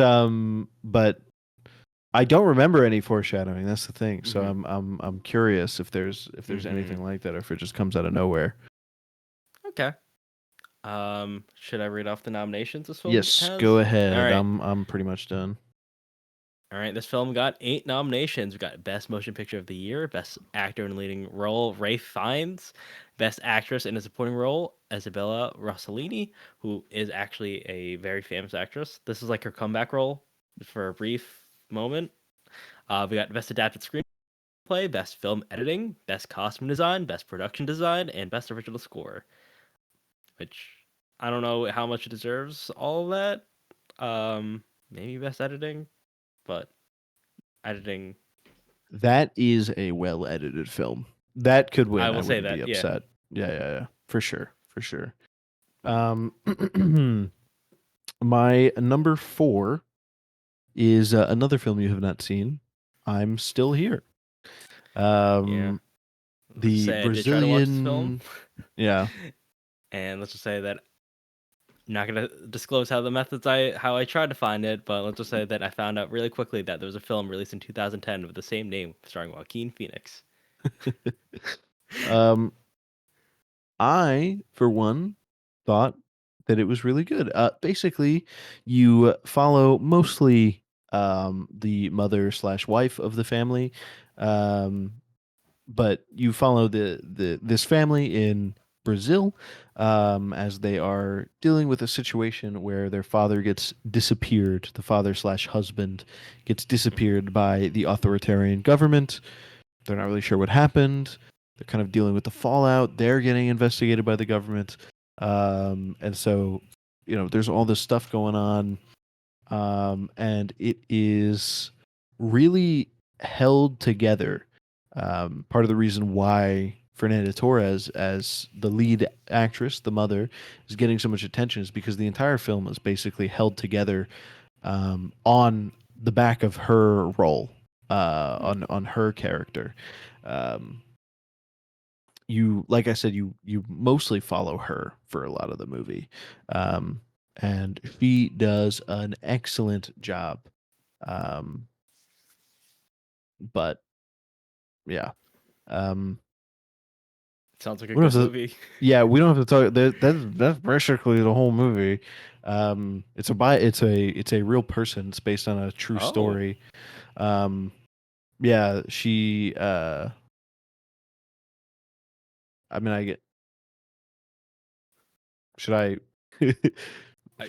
I don't remember any foreshadowing. That's the thing. So Hmm. I'm curious if there's Hmm. anything like that, or if it just comes out of nowhere. Okay. Should I read off the nominations this film Yes, go has? All ahead. right. I'm pretty much done. All right, this film got 8 nominations. We got Best Motion Picture of the Year, Best Actor in a Leading Role, Ray Fiennes, Best Actress in a Supporting Role, Isabella Rossellini, who is actually a very famous actress. This is like her comeback role for a brief moment. We got Best Adapted Screenplay, Best Film Editing, Best Costume Design, Best Production Design, and Best Original Score, which I don't know how much it deserves all of that. Maybe Best Editing, but editing, That is a well edited film. That could I win. I will say wouldn't that, be yeah. upset. Yeah. For sure. For sure. But My number 4 is another film you have not seen. I'm Still Here. yeah, Um, let's just the say I did try to watch this film, Brazilian, yeah, and let's just say that I'm not gonna disclose how I tried to find it, but let's just say that I found out really quickly that there was a film released in 2010 with the same name, starring Joaquin Phoenix. um, I for one thought that it was really good. Basically, you follow mostly the mother slash wife of the family, um, but you follow the this family in Brazil as they are dealing with a situation where their father gets disappeared. The father slash husband gets Mhm. disappeared by the authoritarian government. They're not really sure what happened. They're kind of dealing with the fallout. They're getting investigated by the government, and so there's all this stuff going on, and it is really held together. Part of the reason why Fernanda Torres, as the lead actress, the mother, is getting so much attention is because the entire film is basically held together on the back of her role, Hmm. on her character. Um, you like I said, you mostly follow her for a lot of the movie, um, and she does an excellent job. Um, but yeah, um, Sounds like a we don't good have to. movie. Yeah, we don't have to talk. That's basically the whole movie. It's a real person. It's based on a true Oh, story. Um, yeah, she. I mean, I get. Should I? I,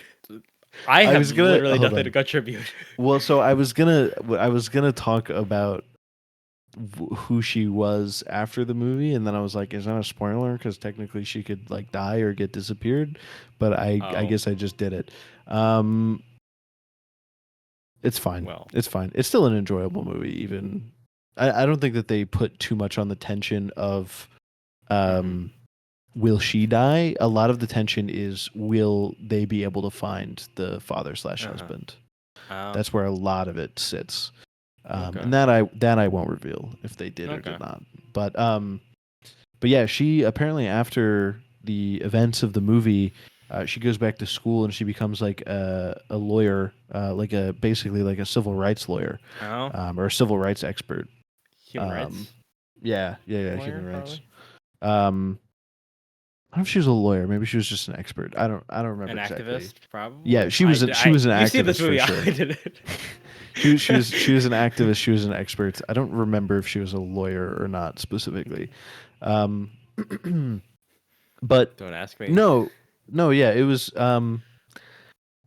I I have was gonna literally hold nothing to on. contribute. Well, so I was gonna talk about who she was after the movie, and then I was like, is that a spoiler? Because technically she could like die or get disappeared, but I Oh, guess I just did it. Um, it's fine. well. It's fine. It's still an enjoyable movie. Even I don't think that they put too much on the tension of Hmm. um will she die. A lot of the tension is will they be able to find the father slash Uh-huh. husband. Oh, That's where a lot of it sits. okay. And that I won't reveal if they did or Okay. did not. But but yeah, she apparently after the events of the movie, she goes back to school and she becomes like a lawyer, like a basically like a civil rights lawyer, Oh, or a civil rights expert. human Um, rights yeah, lawyer, human rights. probably. Um, I don't know if she was a lawyer. Maybe she was just an expert. I don't remember An exactly. activist, probably. Yeah, she was an You see this activist for movie, I sure. did it. She was an activist. She was an expert. I don't remember if she was a lawyer or not specifically. Um, but Don't ask me. no, no, yeah, it was.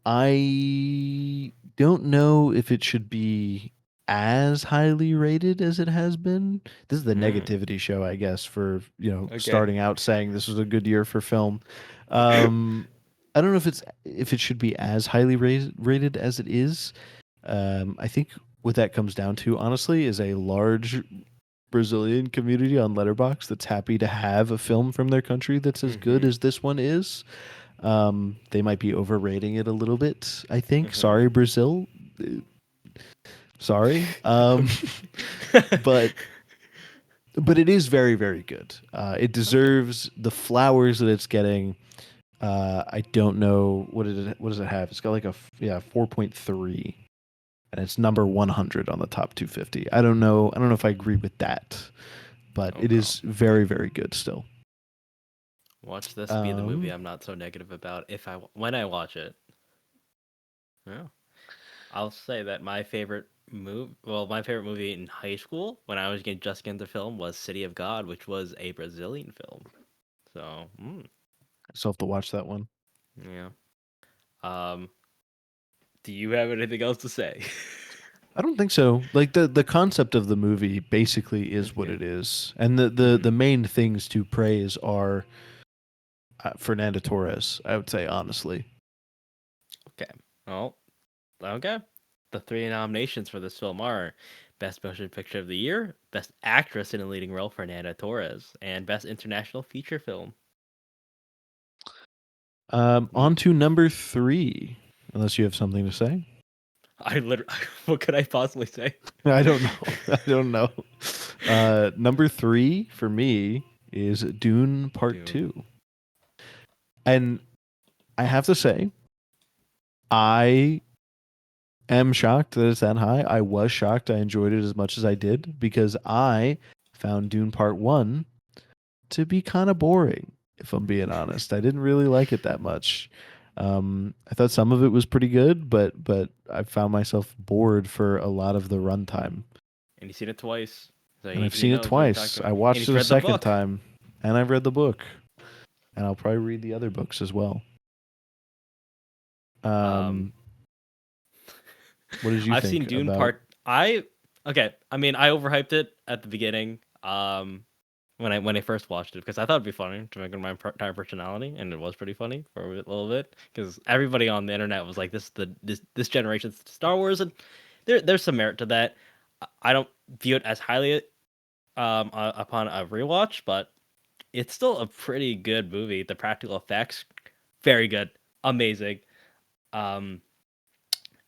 I don't know if it should be as highly rated as it has been. This is the Mm, negativity show, I guess, for okay. starting out saying this was a good year for film. Um, I don't know if it should be as highly rated as it is. I think what that comes down to, honestly, is a large Brazilian community on Letterboxd that's happy to have a film from their country that's as good Mm-hmm. as this one is. They might be overrating it a little bit, I think. Mm-hmm. Sorry, Brazil. Uh, Sorry. But it is very, very good. It Okay. deserves the flowers that it's getting. I don't know what does it have? It's got like a 4.3, and it's number 100 on the top 250. I don't know. I don't know if I agree with that, but it Okay. is very, very good still. Watch this be the movie Um, I'm not so negative about when I watch it. Yeah. I'll say that my favorite movie in high school when I was just getting into film was City of God, which was a Brazilian film. So, I still have to watch that one. yeah. Um, do you have anything else to say? I don't think so. Like the concept of the movie basically is what Okay. it is, and the Hmm. main things to praise are Fernando Torres. I would say honestly. Okay. Well, okay. The three nominations for this film are Best Motion Picture of the Year, Best Actress in a Leading Role, Fernanda Torres, and Best International Feature Film. On Hmm. to number three. Unless you have something to say. I literally, what could I possibly say? I don't know. I don't know. Number three for me is Dune Part Dune. Two, and I have to say, I am shocked that it's that high. I was shocked I enjoyed it as much as I did because I found Dune Part One to be kind of boring, if I'm being honest. I didn't really like it that much. I thought some of it was pretty good, but I found myself bored for a lot of the runtime. And he's seen it twice, so And I've he seen it knows what he's talking twice. I about. And watched he's it a read the second book. time, and I've read the book, and I'll probably read the other books as well. Um, Um, what did you I've seen think Dune about? Part. I okay. I mean, I overhyped it at the beginning. When I first watched it because I thought it'd be funny to make my entire personality, and it was pretty funny for a little bit because everybody on the internet was like, "This generation's Star Wars," and there's some merit to that. I don't view it as highly upon a rewatch, but it's still a pretty good movie. The practical effects, very good, amazing. Um,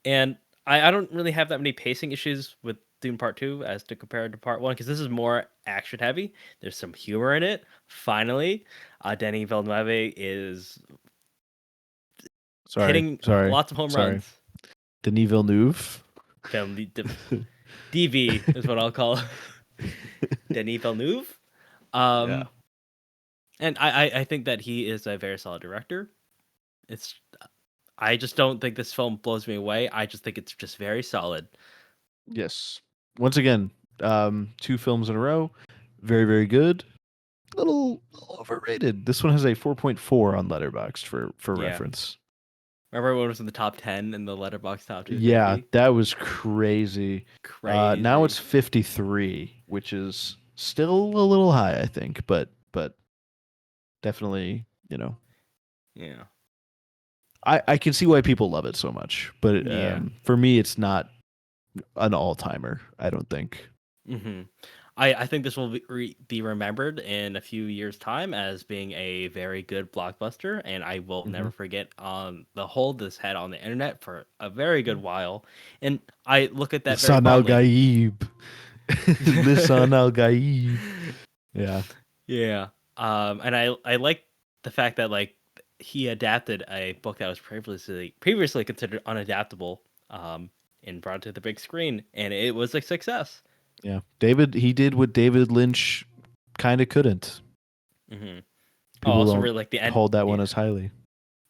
and I don't really have that many pacing issues with Dune Part Two as to compare to Part One because this is more action heavy. There's some humor in it. Finally, Denis Villeneuve is Sorry, hitting sorry, lots of home sorry. runs. Denis Villeneuve. DV is what I'll call Denis Villeneuve. Yeah. Um, and I think that he is a very solid director. It's I just don't think this film blows me away. I just think it's just very solid. Yes. Once again, two films in a row. Very, very good. Little overrated. This one has a 4.4 on Letterboxd for Yeah. reference. Remember when it was in the top 10 in the Letterbox top Yeah, 250? that was crazy. Now it's Crazy. 53, which is still a little high, I think, but definitely, Yeah. I can see why people love it so much. But Yeah. for me, it's not an all timer. I don't think. Hmm. I think this will be remembered in a few years' time as being a very good blockbuster, and I will Mm-hmm. never forget the hold this had on the internet for a very good while. And I look at that very Lisan Al fondly. Gaib. Lisan Al Gaib. Yeah. Yeah. And I like the fact that like he adapted a book that was previously considered unadaptable, and brought it to the big screen, and it was a success. Yeah. He did what David Lynch kind of couldn't. Hmm. Oh, People also don't really like the end. hold that one Yeah, as highly.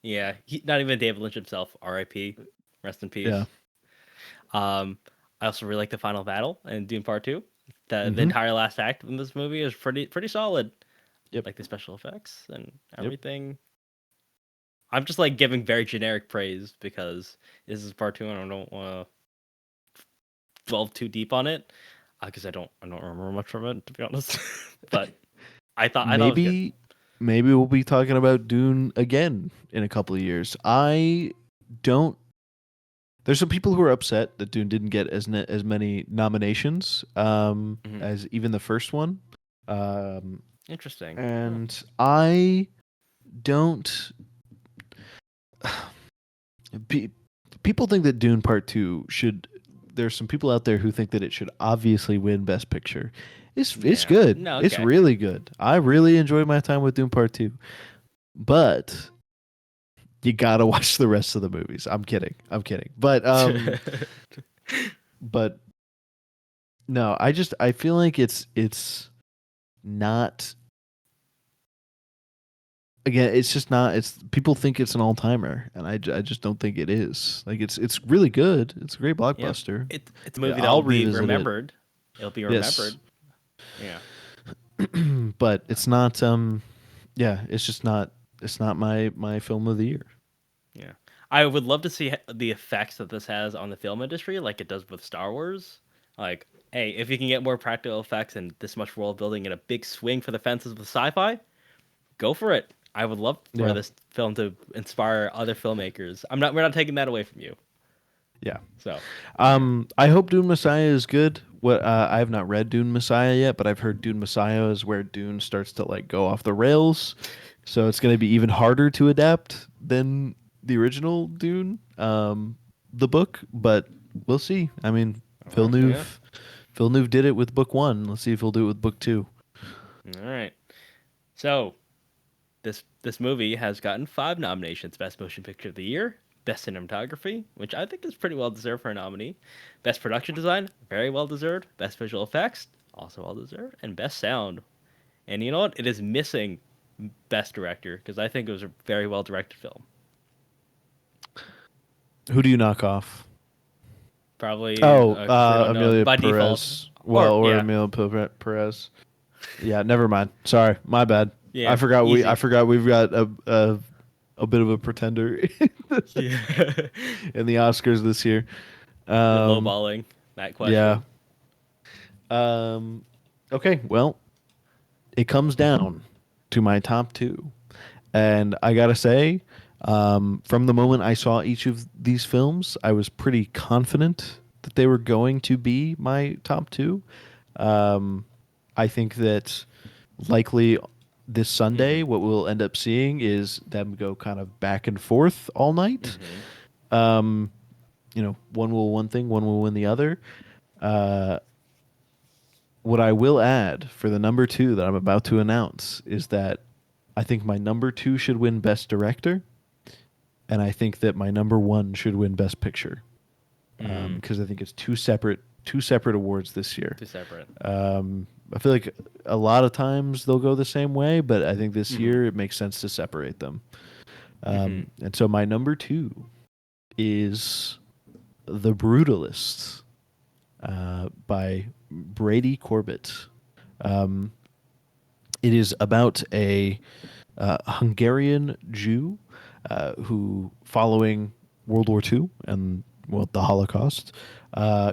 yeah. Not even David Lynch himself. R.I.P. Rest in Yeah. peace. Um, I also really like the final battle in Dune Part Two. The Mm-hmm. entire last act in this movie is pretty solid. Yep. Like the special effects and Yep. everything. I'm just like giving very generic praise because this is Part Two, and I don't want to delve too deep on it because I don't remember much from it to be honest. But I thought it was good. maybe maybe we'll be talking about Dune again in a couple of years. I don't There's some people who are upset that Dune didn't get as many nominations Hmm. as even the first one. Um, Interesting. Huh. and I don't. Pe- People think that Dune Part Two should. There's some people out there who think that it should obviously win Best Picture. It's Yeah. good. No. It's Okay. really good. I really enjoyed my time with Dune Part Two, but you gotta watch the rest of the movies. I'm kidding. I'm kidding. But no, I feel like it's not. Again, it's just not. It's people think it's an all timer, and I just don't think it is. Like it's really good. It's a great Yep. blockbuster. It's a Yeah, movie that will I'll be revisit it. remembered. It'll be Yes, remembered. Yeah. but it's not. Yeah, it's just not. It's not my film of the year. Yeah. I would love to see the effects that this has on the film industry, like it does with Star Wars. Like, hey, if you can get more practical effects and this much world building and a big swing for the fences with sci-fi, go for it. I would love for Yeah, this film to inspire other filmmakers. We're not taking that away from you. yeah. So, yeah. I hope Dune Messiah is good. What I have not read Dune Messiah yet, but I've heard Dune Messiah is where Dune starts to like go off the rails. So it's going to be even harder to adapt than the original Dune, the book. But we'll see. I mean, Yeah. Villeneuve did it with book one. Let's see if he'll do it with book two. All right. So, this movie has gotten 5 nominations: Best Motion Picture of the Year, Best Cinematography, which I think is pretty well deserved for a nominee, Best Production Design, very well deserved, Best Visual Effects, also well deserved, and Best Sound. And you know what? It is missing Best Director because I think it was a very well directed film. Who do you knock off? Probably Oh, no, Amelia by default, Perez. Well, or or yeah, Amelia Perez. Yeah, never mind. Sorry, my bad. yeah, I easy. forgot we've got a bit of a pretender Yeah, in the Oscars this year. you're Um, lowballing that yeah. question. Um, okay. Well, it comes down to my top two, and I gotta say, from the moment I saw each of these films, I was pretty confident that they were going to be my top two. Um, I think that likely this Sunday, Mm-hmm. what we'll end up seeing is them go kind of back and forth all night. Mm-hmm. Um, one will one thing, one will win the other. Uh, what I will add for the number two that I'm about to announce is that I think my number two should win Best Director, and I think that my number one should win Best Picture, Mm. because I think it's two separate awards this year. Two separate. I feel like a lot of times they'll go the same way, but I think this Mm-hmm. year it makes sense to separate them. Mm-hmm. And so my number two is The Brutalist, by Brady Corbett. Um, it is about a Hungarian Jew who, following World War II and well the Holocaust,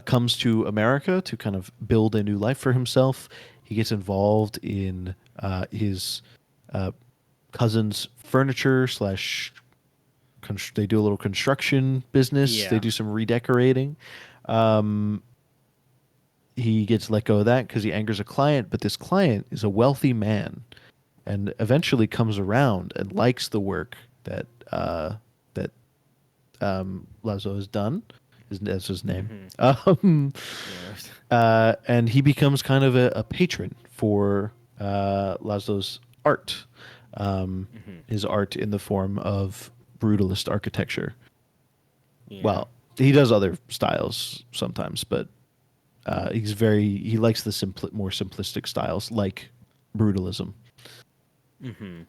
comes to America to kind of build a new life for himself. He gets involved in his uh, cousin's furniture slash. They do a little construction business. They Yeah. do some redecorating. Um, he gets let go of that because he angers a client, but this client is a wealthy man and eventually comes around and likes the work that Lazo has done. That's his name. Mm-hmm. Um, Yeah. and he becomes kind of a patron for Laszlo's art, Mm-hmm. his art in the form of brutalist architecture. Yeah. Well, he does other styles sometimes, but he likes the more simplistic styles like brutalism. Mm-hmm.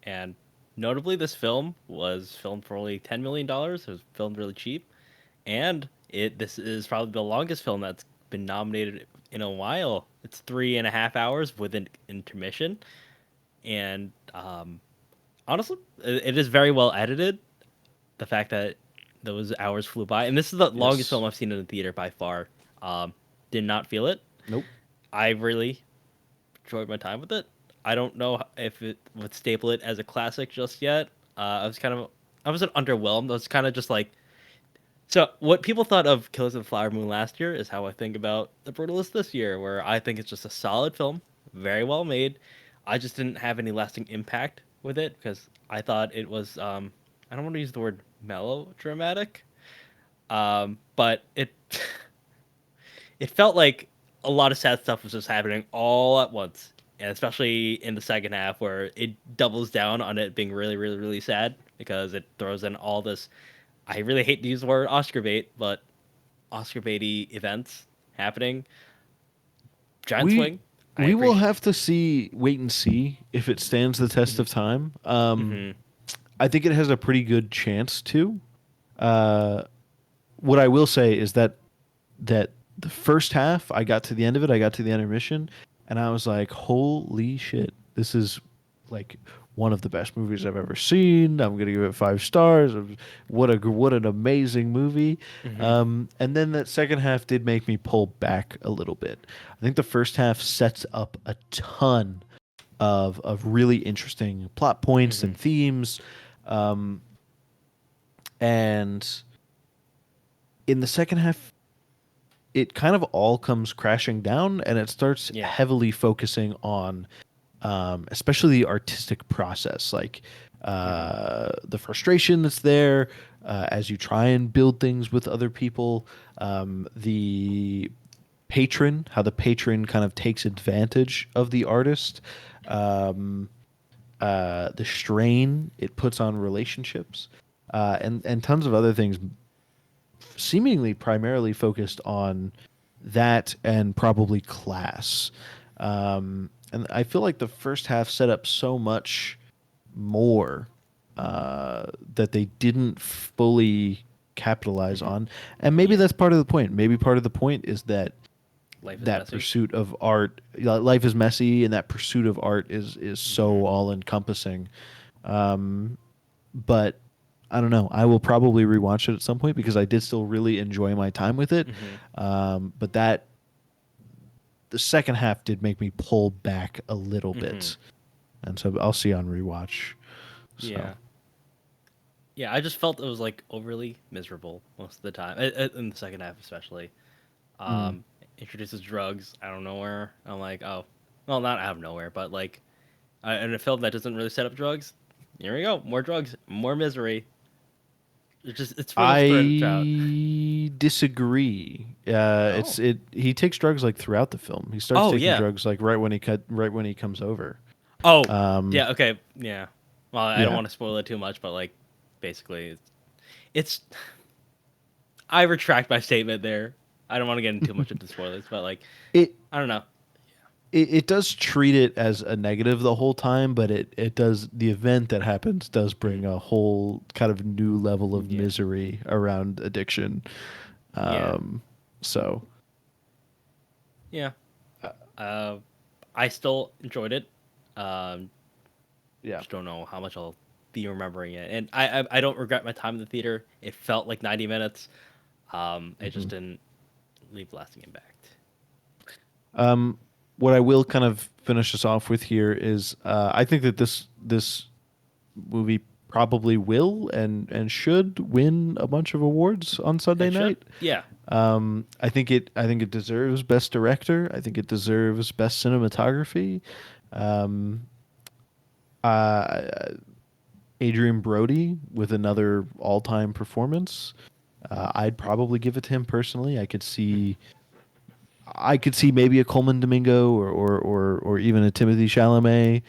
And notably, this film was filmed for only $10 million. It was filmed really cheap, and this is probably the longest film that's been nominated in a while. It's 3.5 hours with an intermission, and honestly, it is very well edited. The fact that those hours flew by, and this is the longest Yes. film I've seen in the theater by far. Did not feel it. Nope. I really enjoyed my time with it. I don't know if it would staple it as a classic just yet. I was underwhelmed. I was kind of just like, So, what people thought of Killers of the Flower Moon last year is how I think about The Brutalist this year, where I think it's just a solid film, very well made. I just didn't have any lasting impact with it because I thought it was, I don't want to use the word melodramatic, but it felt like a lot of sad stuff was just happening all at once, and especially in the second half where it doubles down on it being really, really, really sad because it throws in all this. I really hate to use the word Oscar bait, but Oscar baity events happening. Giant We swing. I we will appreciate. have to wait and see if it stands the test of time. Mm-hmm. I think it has a pretty good chance to. Uh, what I will say is that the first half, I got to the end of it, I got to the intermission, and I was like, "Holy shit! This is like one of the best movies I've ever seen. I'm gonna give it 5 stars. What an amazing movie!" Mm-hmm. And then that second half did make me pull back a little bit. I think the first half sets up a ton of really interesting plot points Mm-hmm. and themes, um, and in the second half it kind of all comes crashing down and it starts Yeah. heavily focusing on especially the artistic process, like Mm-hmm. the frustration that's there as you try and build things with other people, the how the patron kind of takes advantage of the artist, um, the strain it puts on relationships, and tons of other things seemingly primarily focused on that and probably class. And I feel like the first half set up so much more that they didn't fully capitalize Mm-hmm. on. And maybe Yeah. that's part of the point. Maybe part of the point is that Life is that messy. pursuit of art, life is messy, and that pursuit of art is Mm-hmm. so all encompassing. Um, but I don't know. I will probably rewatch it at some point because I did still really enjoy my time with it. Mm-hmm. But that the second half did make me pull back a little Mm-hmm. bit, and so I'll see on rewatch. So, Yeah. Yeah. I just felt it was like overly miserable most of the time, in the second half especially. mm. Um, Introduces drugs out of nowhere. I'm like, oh, well, not out of nowhere, but like, in a film that doesn't really set up drugs, here we go, more drugs, more misery. It's really spread it out. I disagree. Oh, It's it. He takes drugs like throughout the film. He starts oh taking yeah, drugs like right when he comes over. oh Um, yeah, okay, yeah. Well, I don't yeah. want to spoil it too much, but like, basically, it's I retract my statement there. I don't want to get into too much into spoilers, but like, It I don't know. it does treat it as a negative the whole time, but it does the event that happens does bring Mhm. a whole kind of new level of Yeah, misery around addiction. yeah, Um, so yeah. uh, Uh, I still enjoyed it. Um, yeah. just don't know how much I'll be remembering it. And I don't regret my time in the theater. It felt like 90 minutes. It hmm just didn't leave lasting impact. Um, what I will kind of finish us off with here is I think that this movie probably will and should win a bunch of awards on Sunday It should. night. Yeah. I think it deserves best director. I think it deserves best cinematography. Um, uh, Adrian Brody with another all-time performance. I'd probably give it to him personally. I could see maybe a Coleman Domingo or even a Timothy Chalamet,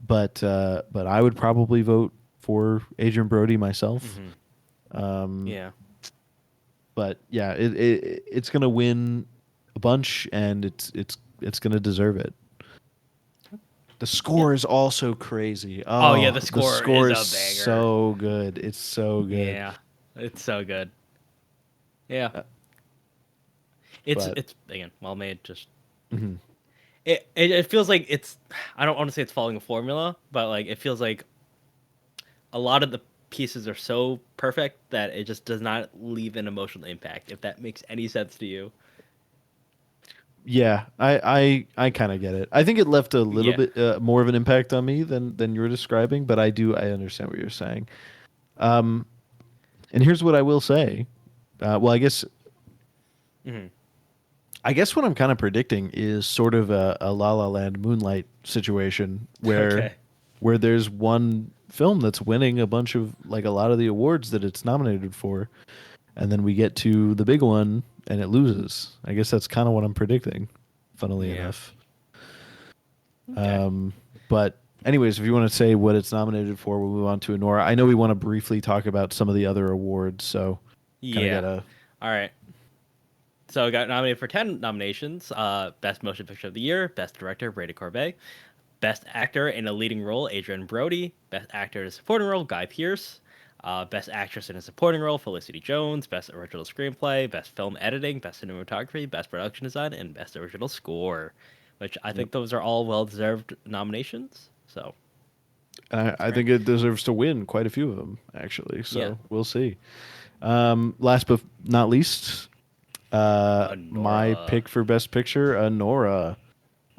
but I would probably vote for Adrian Brody myself. Hmm. Um, Yeah. but yeah, it's gonna win a bunch, and it's gonna deserve it. The Yeah. score is also crazy. Oh yeah, Oh, the the score score is is a banger. so good. It's so good. Yeah. It's so good. Yeah. Uh, but It's again well made. Just mhm. it feels like it's. I don't want to say it's following a formula, but like it feels like a lot of the pieces are so perfect that it just does not leave an emotional impact. If that makes any sense to you. Yeah, I kind of get it. I think it left a little Yeah. bit more of an impact on me than you're describing, but I understand what you're saying. Um, and here's what I will say. Well, Hmm. I guess what I'm kind of predicting is sort of a La La Land Moonlight situation Okay. where there's one film that's winning a bunch of like a lot of the awards that it's nominated for, and then we get to the big one and it loses. I guess that's kind of what I'm predicting, funnily Yeah. enough. Okay. Um, but anyways, if you want to say what it's nominated for, we'll move on to Anora. I know we want to briefly talk about some of the other awards, so kind of Yeah. gotta. All right. So I got nominated for 10 nominations. Best Motion Picture of the Year, Best Director, Brady Corbet, Best Actor in a Leading Role, Adrian Brody, Best Actor in a Supporting Role, Guy Pearce, Best Actress in a Supporting Role, Felicity Jones, Best Original Screenplay, Best Film Editing, Best Cinematography, Best Production Design, and Best Original Score, which I Yep. think those are all well-deserved nominations. So, I right. think it deserves to win quite a few of them, actually. Yeah. So we'll see. Last but not least, my Anora. pick for Best Picture, Anora.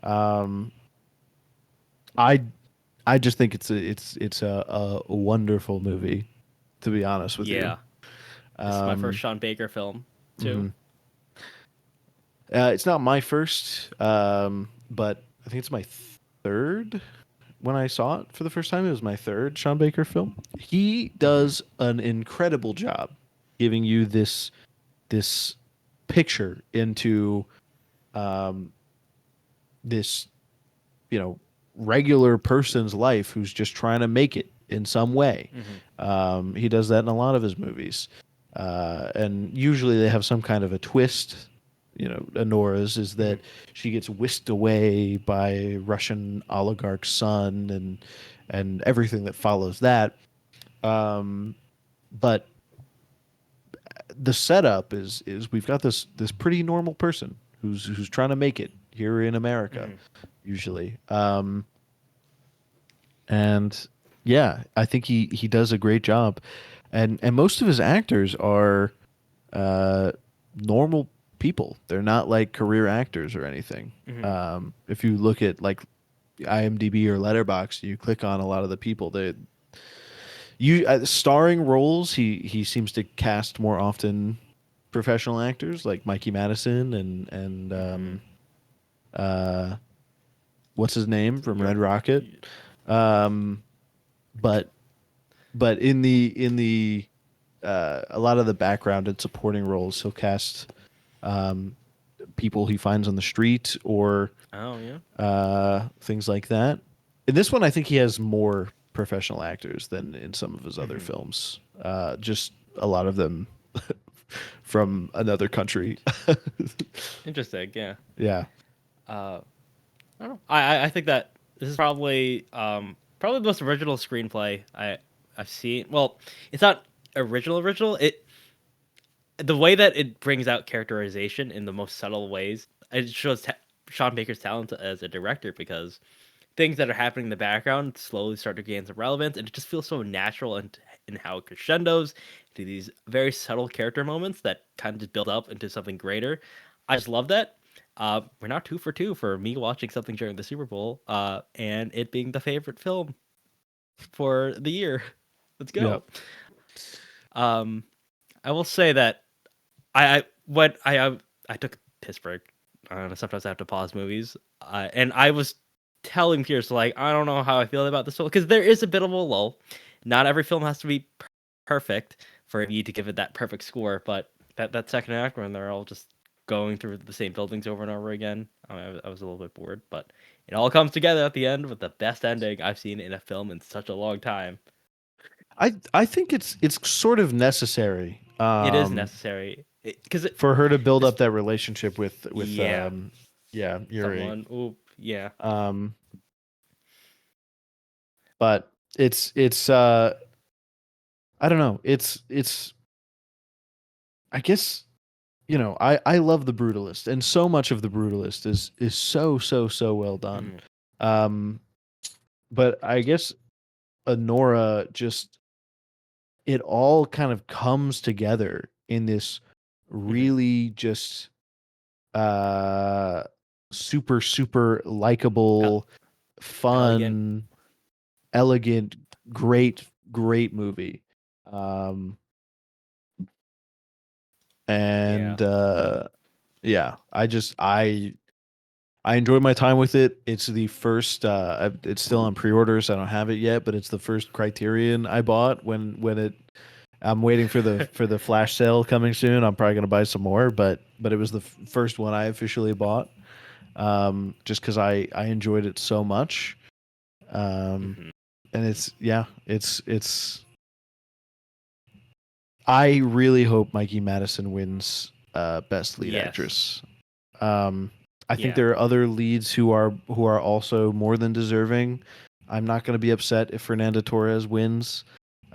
Um, I I just think it's a wonderful movie, to be honest with you. Yeah. This is my first Um, Sean Baker film, too. mhm. It's not my first, but I think it's my third. When I saw it for the first time, it was my third Sean Baker film. He Hmm. does an incredible job giving you this picture into um, this regular person's life who's just trying to make it in some way. Hmm. He does that in a lot of his movies, and usually they have some kind of a twist. Anora's is Hmm. that she gets whisked away by Russian oligarch's son and everything that follows that. Um, but the setup is we've got this pretty normal person who's trying to make it here in America, Hmm. usually. And yeah, I think he does a great job, and most of his actors are uh, normal people. They're not like career actors or anything. Hmm. If you look at like IMDb or Letterboxd, you click on a lot of the people. You starring roles. He seems to cast more often professional actors like Mikey Madison and Hmm. uh, what's his name from You're, Red Rocket. Um, but but in the a lot of the background and supporting roles, he'll cast um, people he finds on the street or oh, yeah. things like that. In this one, I think he has more professional actors than in some of his other Hmm. films. Just a lot of them from another country. Interesting. Yeah. Yeah. Uh, I don't know. I think that this is probably the most original screenplay I've seen. Well, it's not original. The way that it brings out characterization in the most subtle ways. It shows Sean Baker's talent as a director because things that are happening in the background slowly start to gain some relevance, and it just feels so natural and in how it crescendos to these very subtle character moments that kind of just build up into something greater. I just love that. We're now 2 for 2 for me watching something during the Super Bowl, and it being the favorite film for the year. Let's Yeah. go. Um, I will say that I took a piss break. Sometimes I have to pause movies, and I was telling Pierce like I don't know how I feel about this film because there is a bit of a lull. Not every film has to be perfect for me to give it that perfect score, but that second act when they're all just going through the same buildings over and over again, I was a little bit bored, but it all comes together at the end with the best ending I've seen in a film in such a long time. I think it's sort of necessary It is necessary because for her to build this up that relationship with yeah yeah, Yuri. someone oh yeah. Um but it's I don't know. It's I guess I love the Brutalist, and so much of the Brutalist is so well done. Mhm. Um but I guess Honora just it all kind of comes together in this Mhm. really just uh super likable, Elegant. fun, elegant, great movie. Um Yeah. and yeah, I enjoyed my time with it. It's the first. It's still on pre-order, so I don't have it yet. But it's the first Criterion I bought when it. I'm waiting for the flash sale coming soon. I'm probably gonna buy some more, but it was the first one I officially bought. Just because I enjoyed it so much. Um, Hmm. and it's. I really hope Mikey Madison wins best lead Yes. actress. Um, I think Yeah. there are other leads who are also more than deserving. I'm not going to be upset if Fernanda Torres wins,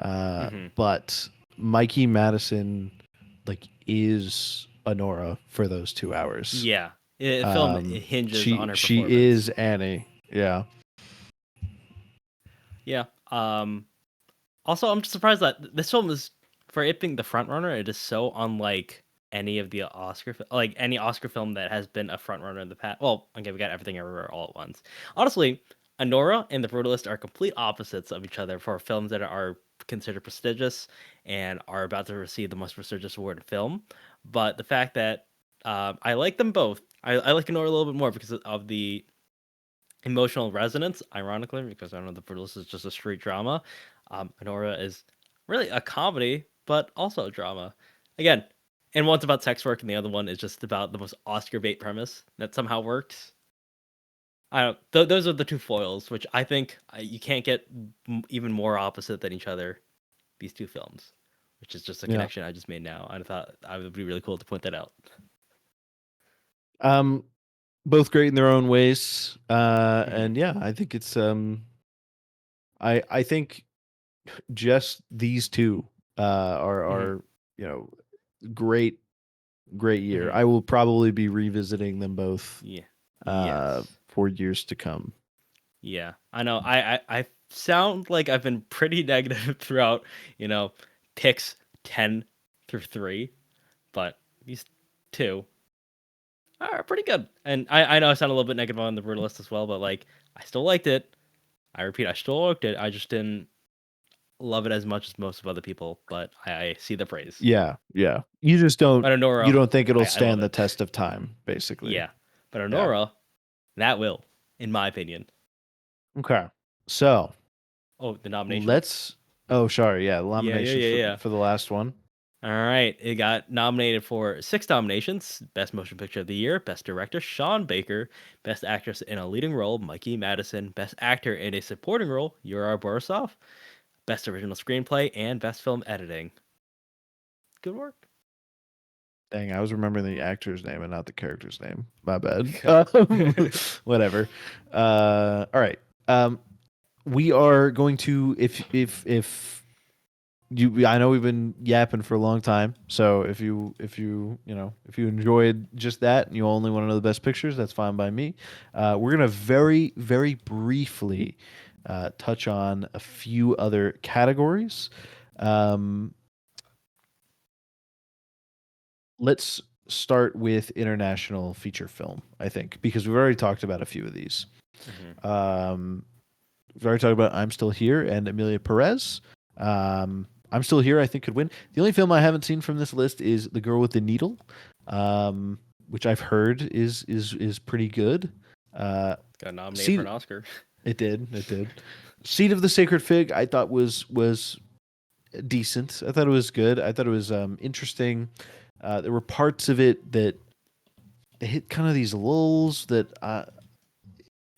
Hmm. but Mikey Madison is Anora for those 2 hours. Yeah. Film it hinges on her She performance. is Annie. Yeah. Yeah. Also, I'm just surprised that this film is, for it being the front runner, it is so unlike any of the like any Oscar film that has been a front runner in the past. Well, okay, we got Everything Everywhere All at Once. Honestly, Anora and The Brutalist are complete opposites of each other for films that are considered prestigious and are about to receive the most prestigious award in film. But the fact that I like them both, I like Anora a little bit more because of the emotional resonance, ironically, because I know The Brutalist is just a street drama. Anora is really a comedy, but also a drama. Again, and one's about sex work, and the other one is just about the most Oscar bait premise that somehow works. I don't. Those are the two foils, which I think you can't get even more opposite than each other. These two films, which is just a Yeah. connection I just made now. I thought I would be really cool to point that out. Um, both great in their own ways. Hmm. And yeah, I think it's I think just these two Hmm. are you know great great year. Hmm. I will probably be revisiting them both Yeah. Yes. for years to come. Yeah, I know. I sound like I've been pretty negative throughout, you know, picks 10 through 3, but these two are pretty good. And I know I sound a little bit negative on the Brutalist as well, but like I still liked it. I repeat, I still liked it. I just didn't love it as much as most of other people, but I see the praise. Yeah, yeah. But You Honora, don't think it'll I love stand the it. test of time, basically. Yeah. But Yeah. Honora, that will, in my opinion. Okay. So Oh, the nominations? let's. Oh, sorry. Yeah, Yeah, yeah, nominations yeah, for yeah. the last one. All right, it got nominated for 6 nominations: Best Motion Picture of the Year, Best Director Sean Baker, Best Actress in a Leading Role Mikey Madison, Best Actor in a Supporting Role Yuri Borisov, Best Original Screenplay, and Best Film Editing. Good work. Dang, I was remembering the actor's name and not the character's name. My bad. Okay. Whatever. All right. We are going to if you I know we've been yapping for a long time, so if you enjoyed just that and you only want to know the best pictures, that's fine by me. We're gonna very very briefly touch on a few other categories. Um, let's start with international feature film, I think, because we've already talked about a few of these. Hmm. Um, we've already talked about I'm Still Here and Emilia Perez. I'm Still Here, I think, could win. The only film I haven't seen from this list is The Girl with the Needle, which I've heard is pretty good. Got nominated for an Seed, Oscar. it did. Seed of the Sacred Fig, I thought was decent. I thought it was good. I thought it was interesting. There were parts of it that they hit kind of these lulls that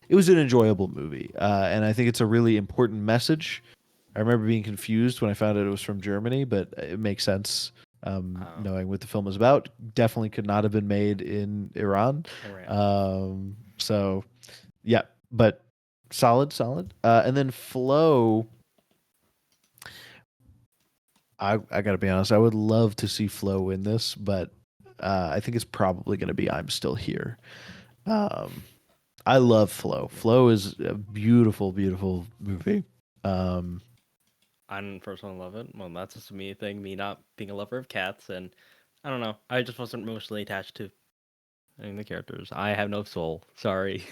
it was an enjoyable movie, and I think it's a really important message. I remember being confused when I found out it was from Germany, but it makes sense Oh, knowing what the film is about. Definitely could not have been made in Iran. Iran. So yeah, but solid, solid. And then Flow. I gotta be honest. I would love to see Flow win this, but I think it's probably gonna be I'm Still Here. Um, I love Flow. Flow is a beautiful, beautiful movie. Um, I didn't personally love it. Well, that's just a me thing, me not being a lover of cats, and I don't know. I just wasn't emotionally attached to any of the characters. I have no soul. Sorry.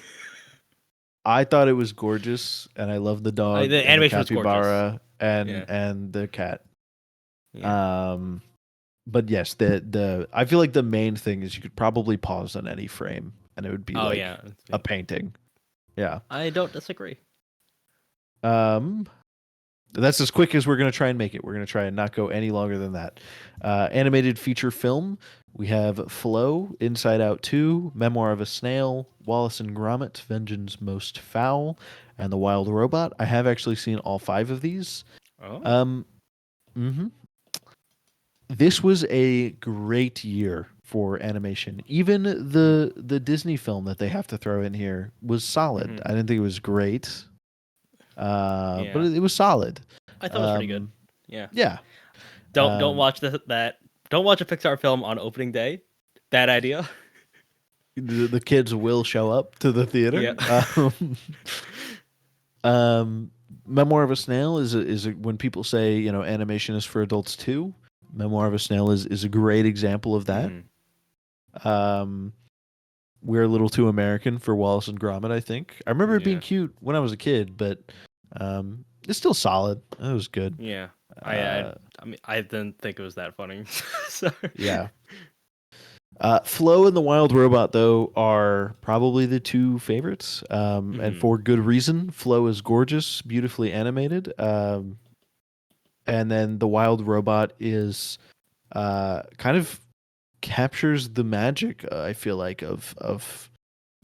I thought it was gorgeous, and I love the dog The and the animation was gorgeous. capybara Yeah. and the cat. Yeah. Um, but yes, the I feel like the main thing is you could probably pause on any frame and it would be Oh like yeah, a painting. Yeah. I don't disagree. Um, that's as quick as we're gonna try and make it. We're gonna try and not go any longer than that. Animated feature film. We have Flow, Inside Out 2, Memoir of a Snail, Wallace and Gromit, Vengeance Most Foul, and The Wild Robot. I have actually seen all five of these. Oh. Um, mhm. This was a great year for animation. Even Mm. the Disney film that they have to throw in here was solid. Hmm. I didn't think it was great, but Yeah, it was solid. I thought it was pretty good. Um, Yeah. yeah. Don't Um, watch that. Don't watch a Pixar film on opening day. Bad idea. the kids will show up to the Yeah. theater. Um, Memoir of a Snail when people say animation is for adults too. Memoir of a Snail is a great example of that. Hmm. Um, we're a little too American for Wallace and Gromit, I think. I remember it being Yeah. cute when I was a kid, but it's still solid. It was good. Yeah. Uh, I mean, I didn't think it was that funny. Sorry. yeah. Flo and the Wild Robot, though, are probably the two favorites, and Hmm. for good reason. Flo is gorgeous, beautifully animated, and then the Wild Robot is kind of captures the magic. I feel like of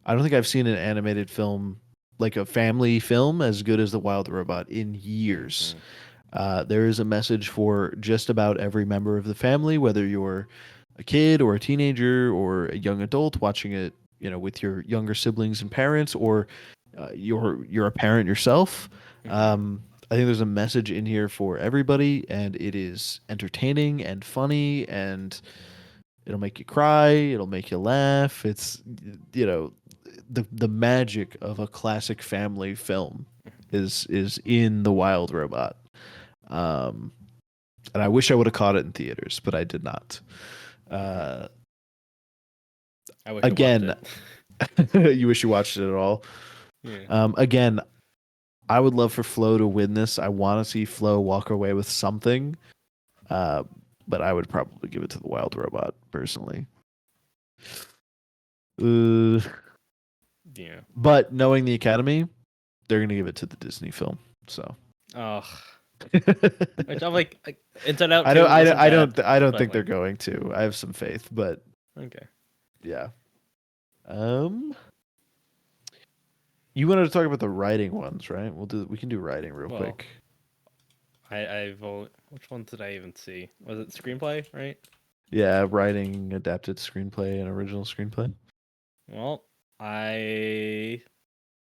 I don't think I've seen an animated film like a family film as good as the Wild Robot in years. Hmm. There is a message for just about every member of the family, whether you're a kid or a teenager or a young adult watching it, with your younger siblings and parents, or you're a parent yourself. Hmm. I think there's a message in here for everybody, and it is entertaining and funny, and it'll make you cry, it'll make you laugh. It's you know the magic of a classic family film is in the Wild Robot. Um, and I wish I would have caught it in theaters, but I did not. Hmm. Uh, I wish I watched again, it. you wish you watched it at all. Yeah. Again, I would love for Flo to win this. I want to see Flo walk away with something, uh, but I would probably give it to the Wild Robot personally. Uh, Yeah. but knowing the Academy, they're gonna give it to the Disney film. So Oh, I which I'm like Inside Out don't, 2 isn't bad, I don't but think they're like, going to. I have some faith, but okay. yeah. Um, you wanted to talk about the writing ones, right? We can do writing real Well, quick. I've only, which one did I even see? Was it screenplay, right? Yeah, writing, adapted screenplay, and original screenplay. Well, I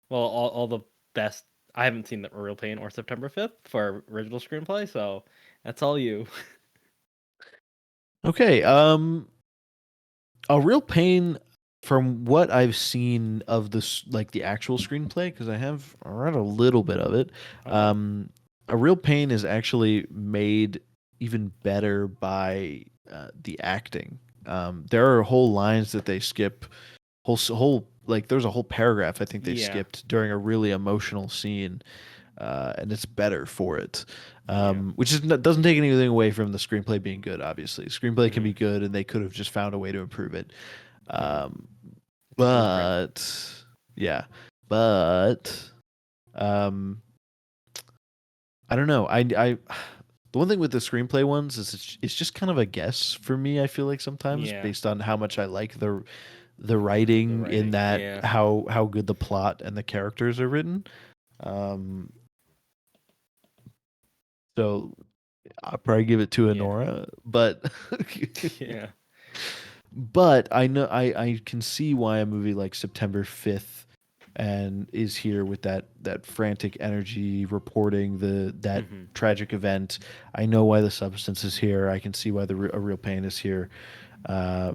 all the best. I haven't seen the Real Pain or September 5th for original screenplay, so that's all you. Okay. A real pain from what I've seen of this, like the actual screenplay, because I have read a little bit of it. Oh, Um, a real pain is actually made even better by the acting. There are whole lines that they skip, whole like there's a whole paragraph I think they yeah, skipped during a really emotional scene, and it's better for it. yeah. Which doesn't take anything away from the screenplay being good. Obviously, screenplay can Hmm. be good, and they could have just found a way to improve it. Hmm. Um, It's a blueprint. but yeah, but um, I don't know. The one thing with the screenplay ones is it's just kind of a guess for me. I feel like sometimes Yeah, based on how much I like the the writing in writing. that Yeah. how good the plot and the characters are written. Um, so I'll probably give it to Yeah. Anora, but Yeah. but I know I can see why a movie like September 5th and is here with that frantic energy reporting that Hmm. tragic event. I know why the substance is here. I can see why a real pain is here. Uh,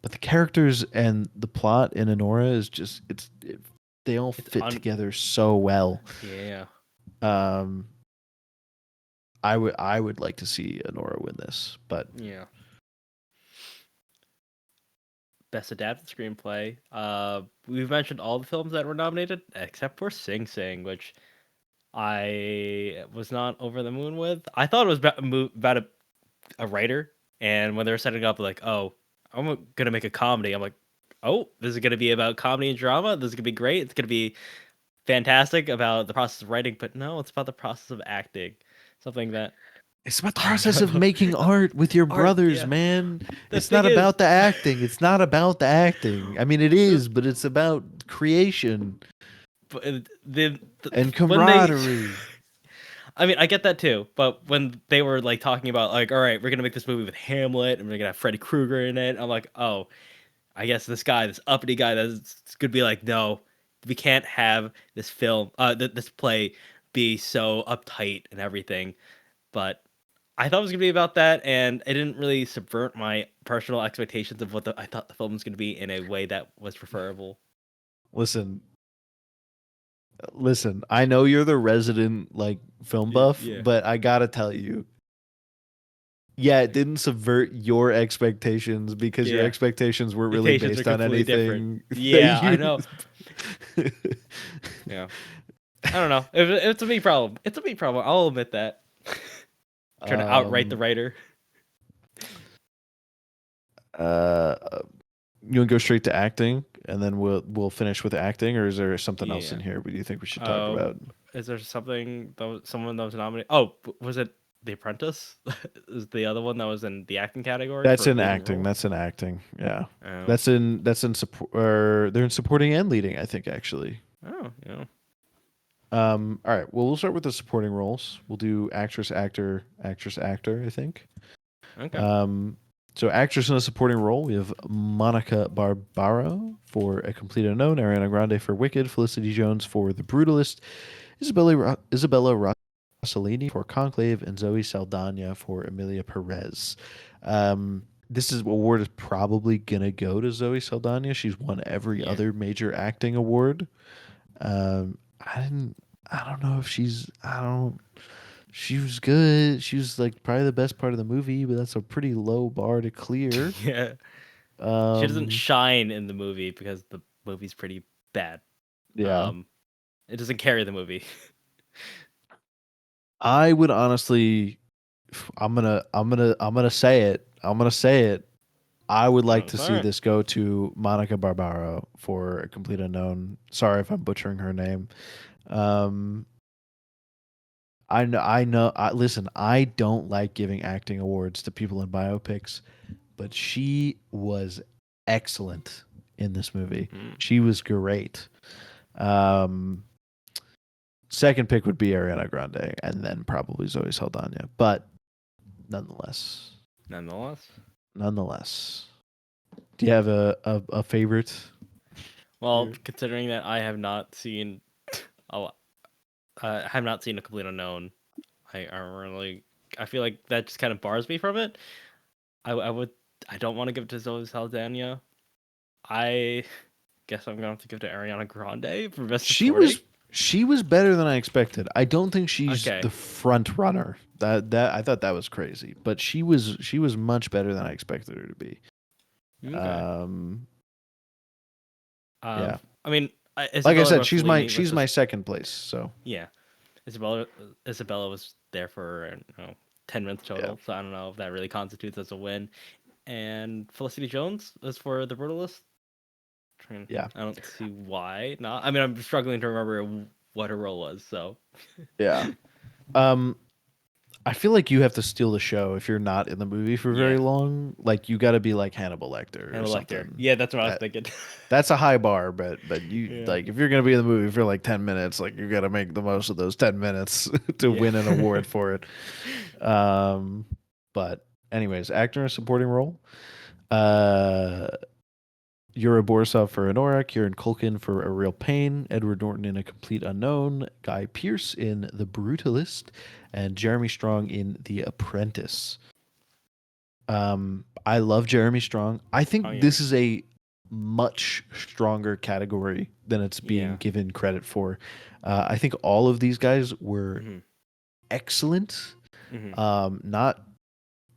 but the characters and the plot in Anora is just they all It's fit on. together so well. Yeah. Um, I would like to see Anora win this, but Yeah. Best adapted screenplay. We've mentioned all the films that were nominated except for Sing Sing, which I was not over the moon with. I thought it was about a writer, And when they were setting up, like, oh, I'm gonna make a comedy. I'm like, oh, this is gonna be about comedy and drama. This is gonna be great. It's gonna be fantastic about the process of writing. But no, it's about the process of acting. Something that It's about the I'm process of not making art with your art. brothers, Yeah, man. the It's thing not is, about the acting. It's not about the acting. I mean, it the, is, but it's about creation the and when they camaraderie. I mean, I get that too, but when they were like talking about like, all right, we're gonna make this movie with Hamlet and we're gonna have Freddy Krueger in it, I'm like, oh, I guess this guy, this uppity guy, that's gonna be like, no, we can't have this film, this play, be so uptight and everything. But I thought it was gonna be about that, and it didn't really subvert my personal expectations of what I thought the film was gonna be in a way that was preferable. Listen, listen. I know you're the resident like film Yeah, buff, yeah, but I gotta tell you, yeah, it didn't subvert your expectations because your yeah. expectations weren't really Expectations are based on completely different. anything that Yeah, I you. know. Yeah. I don't know. It's a me problem. It's a me problem. I'll admit that. Trying to outright the um. writer. Uh. You want to go straight to acting, and then we'll finish with acting, or is there something else in Yeah. here? What do you think we should talk Uh, about? is there something that was someone that was nominated? Oh, was it The Apprentice? Is the other one that was in the acting category That's for in leading acting. role? That's in acting. Yeah, Oh, that's in support. Or they're in supporting and leading, I think actually. oh, yeah. All right. Well, we'll start with the supporting roles. We'll do actress, actor, actress, actor. I think. Okay. Um, so actress in a supporting role, we have Monica Barbaro for A Complete Unknown, Ariana Grande for Wicked, Felicity Jones for The Brutalist, Isabella Rossellini for Conclave, and Zoe Saldana for Emilia Perez. This award is probably gonna go to Zoe Saldana. She's won every Yeah. other major acting award. Um, I didn't. I don't know if she's. I don't. She was good. She was like probably the best part of the movie, but that's a pretty low bar to clear. Yeah. She doesn't Um, shine in the movie because the movie's pretty bad. yeah. Um, it doesn't carry the movie. I would honestly I'm gonna say it. I'm gonna say it. I would like Oh, to see sorry. this go to Monica Barbaro for A Complete Unknown. Sorry if I'm butchering her name. Um, listen, I don't like giving acting awards to people in biopics, but she was excellent in this movie. Mm. She was great. Um, second pick would be Ariana Grande, and then probably Zoe Saldana. But nonetheless, Nonetheless. nonetheless, do you have a favorite? Well, Here? considering that I have not seen a lot, have not seen A Complete Unknown, I really, I feel like that just kind of bars me from it. I would, I don't want to give it to Zoe Saldana. I guess I'm gonna have to give it to Ariana Grande for best She supporting. was she was better than I expected. I don't think she's Okay. the front runner. That I thought that was crazy, but she was much better than I expected her to be. Okay. Um, Uh, yeah. I mean, Like I Isabella said, she's my Rossellini was she's my just second place. So yeah. Isabella was there for 10 minutes yeah, total, so I don't know if that really constitutes as a win. And Felicity Jones is for the Brutalist. yeah, I don't see why not. I mean, I'm struggling to remember what her role was. So yeah. Um, I feel like you have to steal the show if you're not in the movie for very yeah, long. Like you got to be like Hannibal Lecter or Hannibal Lecter. something. Yeah, that's what I was That thinking. that's a high bar, but you Yeah, like if you're gonna be in the movie for like 10 minutes, like you got to make the most of those 10 minutes to yeah, win an award for it. Um, but anyways, actor in a supporting role. Uh, Yura Borisov for Anora, Kieran Culkin for A Real Pain, Edward Norton in A Complete Unknown, Guy Pearce in The Brutalist, and Jeremy Strong in The Apprentice. I love Jeremy Strong. I oh think yeah, this is a much stronger category than it's being yeah, given credit for. I think all of these guys were hmm excellent. hmm Not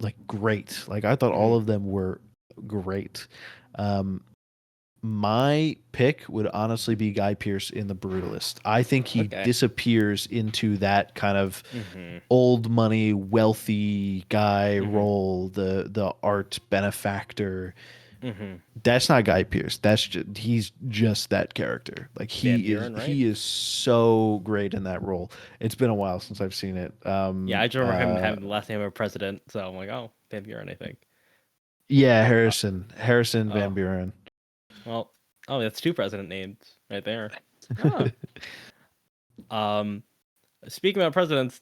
like great. Like I thought all hmm of them were great. Um, My pick would honestly be Guy Pearce in The Brutalist. I think he Okay. disappears into that kind of Mm-hmm. old money, wealthy guy Mm-hmm. role, the art benefactor. Mm-hmm. That's not Guy Pearce. He's just that character. Like Van Buren, right? he is so great in that role. It's been a while since I've seen it. Yeah, I just remember him having the last name of a president, so I'm like, oh, Van Buren, I think. Yeah, Uh, Harrison Van oh, Buren. well, oh, that's two president names right there. Ah. Um, Speaking about presidents,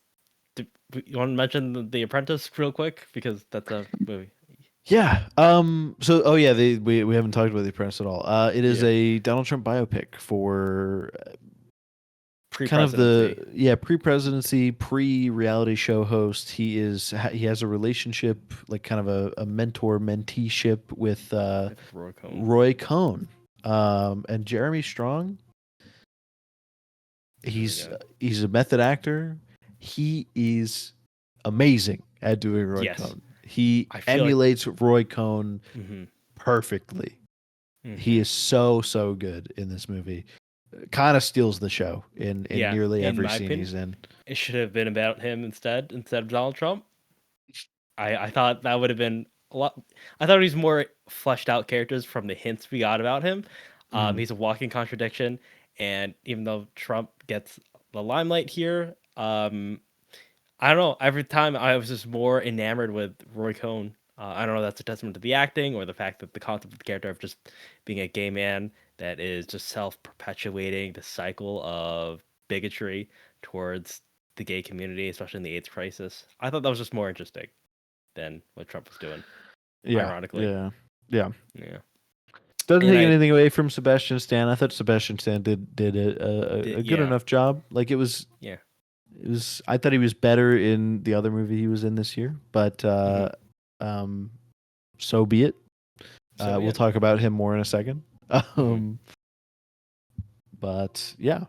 you want to mention the Apprentice real quick because that's a movie. Yeah. So, oh yeah, we haven't talked about The Apprentice at all. It is Yeah, a Donald Trump biopic for kind of pre-presidency. the pre-presidency, pre-reality show host. He has a relationship, like kind of a mentor-menteeship with With Roy Cohn. Roy Cohn, and Jeremy Strong. He's really good. He's a method actor. He is amazing at doing Roy Yes, Cohn. He I feel like. emulates Roy Cohn Mm-hmm. perfectly. He Mm-hmm. is so good in this movie. Kind of steals the show in Yeah, nearly in every my scene opinion, he's in. it should have been about him instead of Donald Trump. I thought that would have been a lot. I thought he was more fleshed out characters from the hints we got about him. Mhm. He's a walking contradiction, and even though Trump gets the limelight here, I don't know. Every time I was just more enamored with Roy Cohn. I don't know. That's a testament to the acting or the fact that the concept of the character of just being a gay man that is just self perpetuating the cycle of bigotry towards the gay community, especially in the AIDS crisis. I thought that was just more interesting than what Trump was doing. Yeah, Ironically, yeah. yeah. Doesn't And take I anything away from Sebastian Stan. I thought Sebastian Stan did did, a good yeah, enough job. Like yeah. it was. I thought he was better in the other movie he was in this year, but Hmm. um, so be it. So be We'll it. talk about him more in a second. Hmm. Um, but yeah,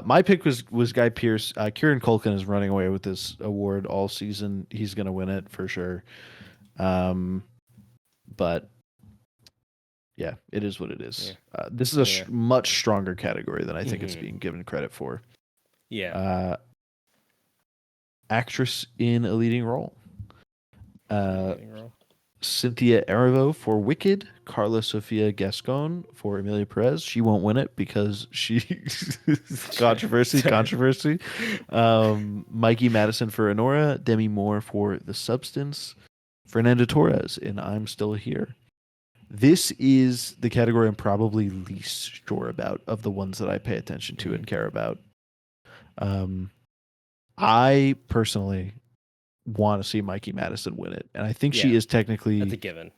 my pick was Guy Pearce. Kieran Culkin is running away with this award all season. He's gonna win it for sure. Um, but yeah, it is what it Yeah, is. This is a yeah. much stronger category than I think it's Hmm. being given credit for. Yeah. Uh, Actress in a leading role. Uh, Leading role. Cynthia Erivo for Wicked, Carla Sofia Gascon for Emilia Perez. She won't win it because she controversy. Mikey Madison for Anora, Demi Moore for The Substance, Fernanda Torres in I'm Still Here. This is the category I'm probably least sure about of the ones that I pay attention to Hmm. and care about. Um, I personally want to see Mikey Madison win it, and I think she Yeah, is that's technically a given.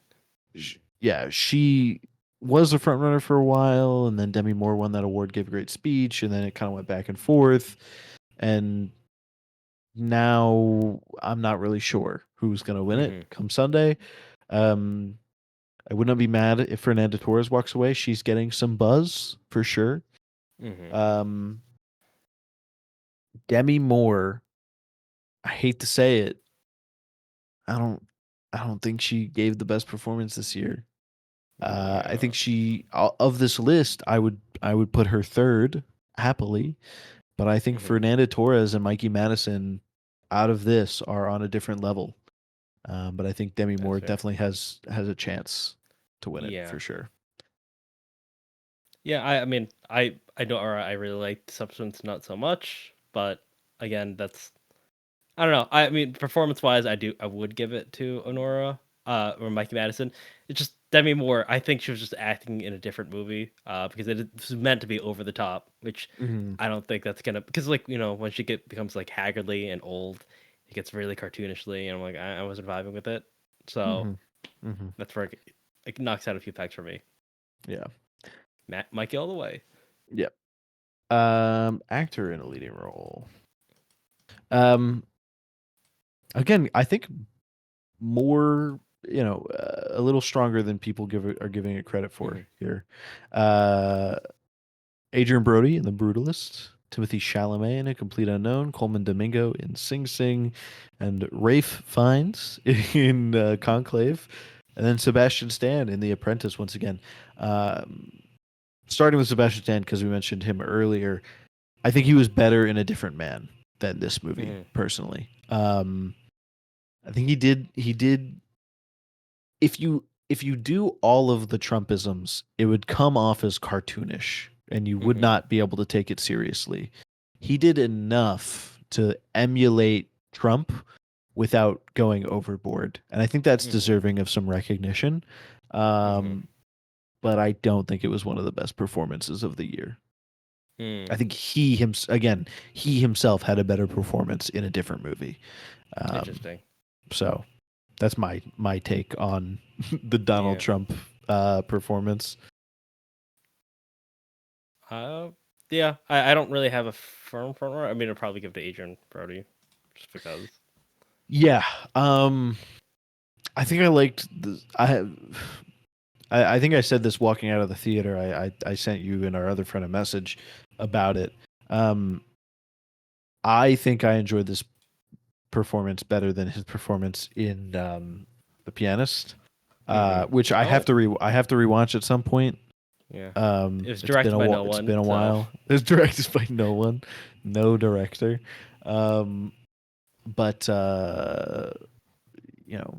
yeah, she was the front runner for a while, and then Demi Moore won that award, gave a great speech, and then it kind of went back and forth. And now I'm not really sure who's going to win it Hmm. come Sunday. Um, I would not be mad if Fernanda Torres walks away. She's getting some buzz for sure. Hmm. Um, Demi Moore, I hate to say it, I don't, I don't think she gave the best performance this year. I Yeah. think of this list, I would put her third happily, but I think Hmm. Fernanda Torres and Mikey Madison out of this are on a different level. But I think Demi That's Moore fair. definitely has a chance to win it Yeah. for sure. Yeah. I mean, I don't. Or I really like Substance, not so much. But again, that's I don't know. I mean, performance wise, I would give it to Honora, or Mikey Madison. It's just Demi Moore. I think she was just acting in a different movie, because it was meant to be over the top, which Hmm. I don't think that's gonna. Because like when she becomes like haggardly and old, it gets really cartoonishly, and I'm like I wasn't vibing with it. So Hmm. Hmm. that's where it knocks out a few pegs for me. Yeah. Mikey all the way. Yep. Actor in a leading role. Um, again, I think more, a little stronger than people are giving it credit for Hmm. here. Uh, Adrian Brody in The Brutalist, Timothy Chalamet in A Complete Unknown, Coleman Domingo in Sing Sing, and Rafe Fiennes in Conclave, and then Sebastian Stan in The Apprentice once again. Um, starting with Sebastian Stan because we mentioned him earlier. I think he was better in A Different Man than this movie, Mhm. personally. I think he did if you do all of the Trumpisms, it would come off as cartoonish and you would Mhm. not be able to take it seriously. He did enough to emulate Trump without going overboard. And I think that's Mhm. deserving of some recognition. Mhm. Um, but I don't think it was one of the best performances of the year. Mm. I think he himself had a better performance in a different movie. Um, Interesting. so that's my take on the Donald Yeah. Trump performance. Uh, yeah. I don't really have a firm front runner. I mean, I'd probably give it to Adrian Brody, just because. Yeah, I think I liked the I think I said this walking out of the theater. I sent you and our other friend a message about it. Um, I think I enjoyed this performance better than his performance in The Pianist, Mhm. which Oh, I have to rewatch at some point. yeah. It was directed by no It's one, been a so. while. It's directed by no one, no director. Um, but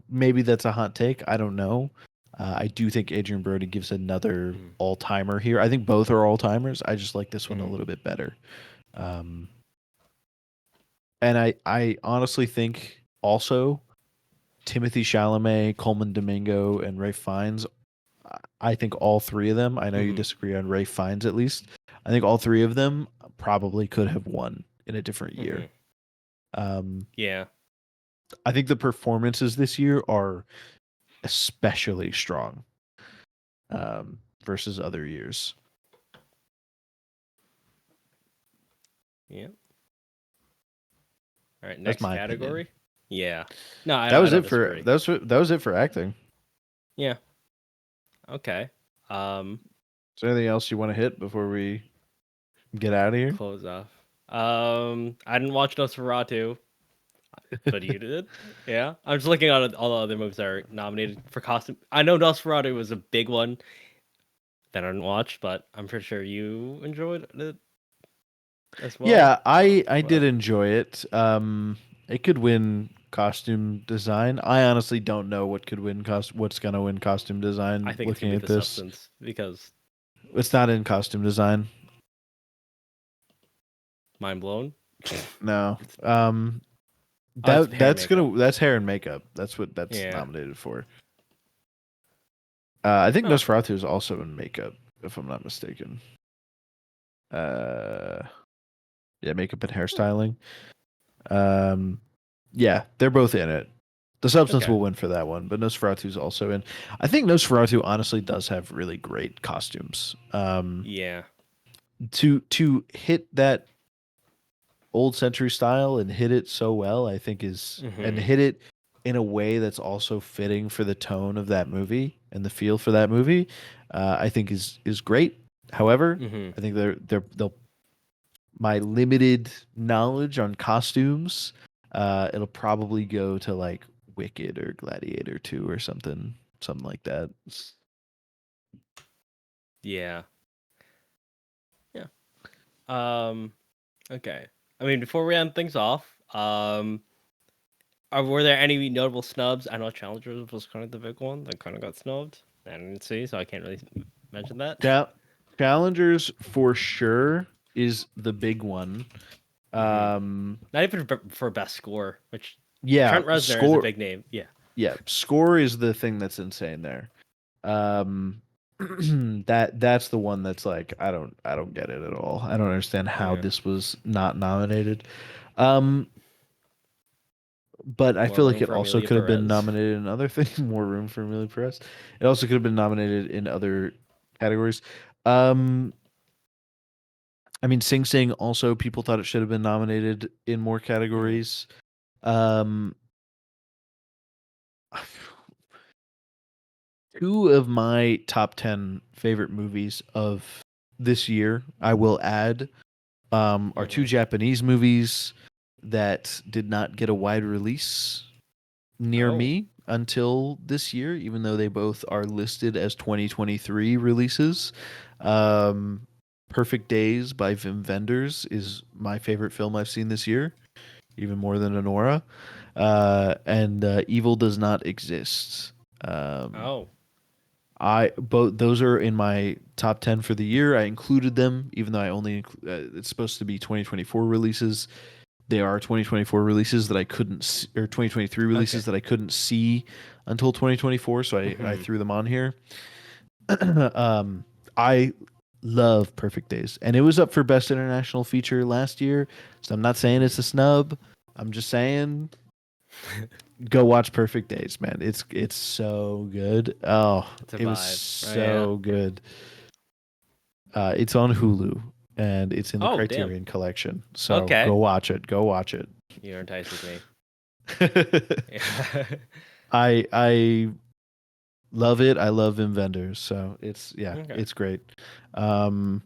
maybe that's a hot take. I don't know. I do think Adrian Brody gives another Mhm. all timer here. I think both are all timers. I just like this one a Mhm. little bit better. Um, and I honestly think also Timothy Chalamet, Coleman Domingo, and Ray Fiennes. I think all three of them. I know you Mhm. disagree on Ray Fiennes at least. I think all three of them probably could have won in a different year. Mhm. Um, Yeah. I think the performances this year are especially strong versus other years. Yeah. All right. That's Next my opinion. category. Yeah. No, That I was don't it for disagree. that was it for acting. Yeah. Okay. Is there anything else you want to hit before we get out of here? Close off. I didn't watch Nosferatu, but you did. Yeah. I'm just looking at all the other movies that are nominated for costume. I know Nosferatu was a big one that I didn't watch, but I'm pretty sure you enjoyed it as well. Yeah, I did Well, enjoy it. It could win costume design. I honestly don't know what's gonna win costume I design. think it's gonna Looking be at the this, substance because it's not in costume design. mind blown. No. It's it's hair and That's makeup. gonna that's hair and makeup. That's what that's Yeah. nominated for. I think Huh. Nosferatu is also in makeup, if I'm not mistaken. Uh, yeah, makeup and hairstyling. Um, yeah, they're both in it. The substance Okay. will win for that one, but Nosferatu's also in. I think Nosferatu honestly does have really great costumes. Yeah. To hit that old century style and hit it so well, I think is and Mhm. hit it in a way that's also fitting for the tone of that movie and the feel for that movie. I think is great. However, Mhm. I think they'll my limited knowledge on costumes, it'll probably go to like Wicked or Gladiator 2 or something like that. Yeah. Yeah. Um. Okay. I mean, before we end things off, were there any notable snubs? I know Challengers was kind of the big one that kind of got snubbed. I didn't see, so I can't really mention that. Cha- Challengers for sure is the big one. hmm Um, Not even for best score, which yeah, Trent Reznor is a score. big name. Yeah. Yeah, score is the thing that's insane there. Um, that's the one that's like I don't get it at all. I don't understand how Yeah. this was not nominated. Um, but I More feel like room it for also Emilia could have been Perez. nominated in other things. More room for Emilia Perez. It also could have been nominated in other categories. Um, I mean, Sing Sing also people thought it should have been nominated in more hmm categories. Um, two of my top 10 favorite movies of this year, I will add, are two hmm Japanese movies that did not get a wide release near Oh. me. until this year, even though they both are listed as 2023 releases. Um, Perfect Days by Wim Wenders is my favorite film I've seen this year, even more than Anora. And Evil Does Not Exist. Um, Oh. I both those are in my top 10 for the year. I included them, even though I only it's supposed to be 2024 releases. They are 2024 releases that I couldn't see, or 2023 Okay. releases that I couldn't see until 2024, so I Hmm. threw them on here. um, I love Perfect Days, and it was up for Best International Feature last year. So I'm not saying it's a snub. I'm just saying go watch Perfect Days, man. It's so good. Oh, It's a it was vibe. Oh yeah. so good. It's on Hulu and it's in the Oh damn. Criterion Collection. So go Okay. watch it. Go watch it. You're enticing me. Yeah. I love it. I love Invendors. So Okay. it's great. Um,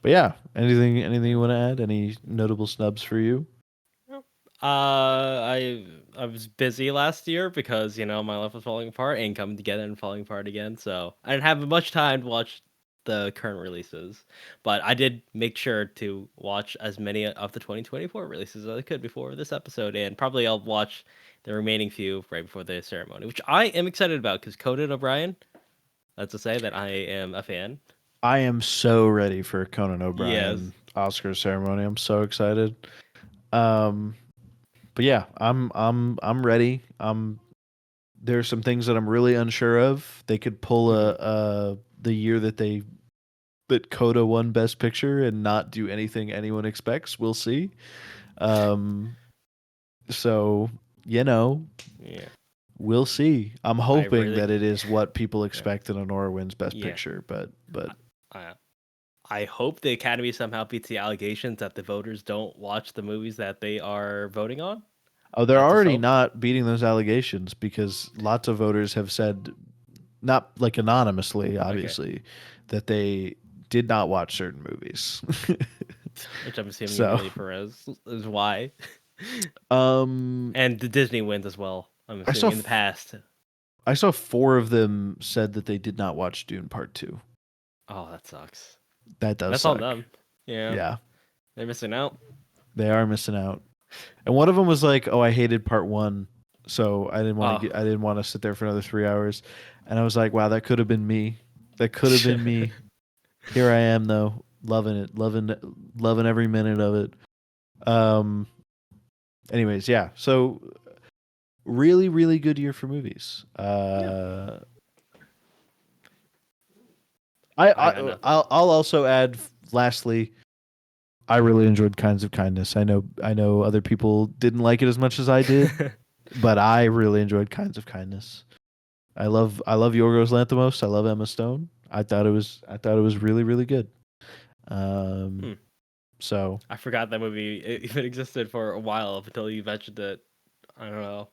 but yeah, anything you want to add? Any notable snubs for you? I was busy last year because my life was falling apart and coming together and falling apart again. So I didn't have much time to watch the current releases, but I did make sure to watch as many of the 2024 releases as I could before this episode, and probably I'll watch the remaining few right before the ceremony, which I am excited about because Conan O'Brien. That's to say that I am a fan. I am so ready for Conan Yes. O'Brien Oscar ceremony. I'm so excited. Um, but yeah, I'm ready. There's some things that I'm really unsure of. They could pull Hmm. a the year that Coda won Best Picture and not do anything anyone expects. We'll see. Um, so you know, Yeah. we'll see. I'm I hoping really. that it is what people Yeah. expect and Honora wins Best Yeah. Picture, but I, I hope the Academy somehow beats the allegations that the voters don't watch the movies that they are voting on. oh, they're That's just already hope. not beating those allegations because lots of voters have said, not like anonymously, Okay. obviously, that they did not watch certain movies. Which I'm assuming So, Emilia Perez is why. um, And the Disney wins as well. I'm I assuming saw in the past. I saw four of them said that they did not watch Dune Part Two. Oh, that sucks. That does That's on suck. them. Yeah. Yeah, They're missing out. they are missing out. And one of them was like, "Oh, I hated Part One, so Oh. I didn't want to sit there for another 3 hours." And I was like, "Wow, that could have been me. That could have been me." Here I am though, loving it, loving every minute of it. Um. Anyways, yeah. So really, really good year for movies. Yeah. I got nothing. I'll also add. Lastly, I really enjoyed Kinds of Kindness. I know other people didn't like it as much as I did, but I really enjoyed Kinds of Kindness. I love Yorgos Lanthimos. I love Emma Stone. I thought it was really really good. Um, Hmm. so I forgot that movie even existed for a while up until you mentioned it. I don't know.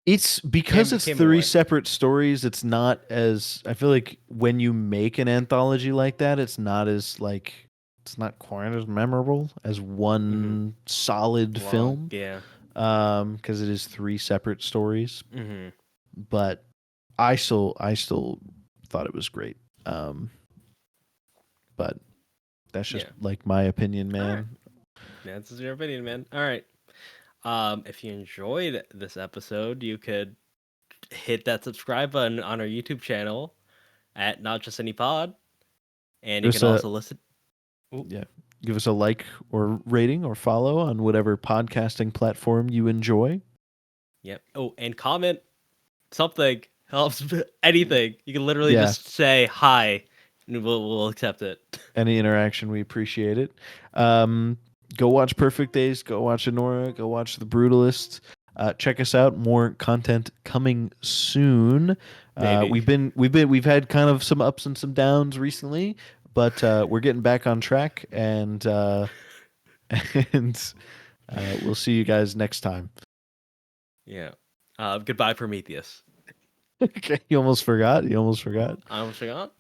it's because it's Came and three went. separate stories. It's not as I feel like when you make an anthology like that, it's not quite as memorable as Hmm. one solid Long. film. Yeah. Because it is three separate stories. Hmm. But I still thought it was great. Um, but that's just Yeah. like my opinion, All right. man. That's your opinion, man. All right. If you enjoyed this episode, you could hit that subscribe button on our YouTube channel at Not Just Any Pod, and you Give us can a also listen. Ooh, yeah, give us a like or rating or follow on whatever podcasting platform you enjoy. yep. Oh, and comment something helps. Anything you can literally Yeah, just say hi, and we'll accept it. any interaction, we appreciate it. Um, Go watch Perfect Days. Go watch Anora. Go watch The Brutalist. Check us out. More content coming soon. Maybe. We've had kind of some ups and some downs recently, but we're getting back on track, and and we'll see you guys next time. Yeah. Goodbye, Prometheus. Okay, you almost forgot. You almost forgot. I almost forgot.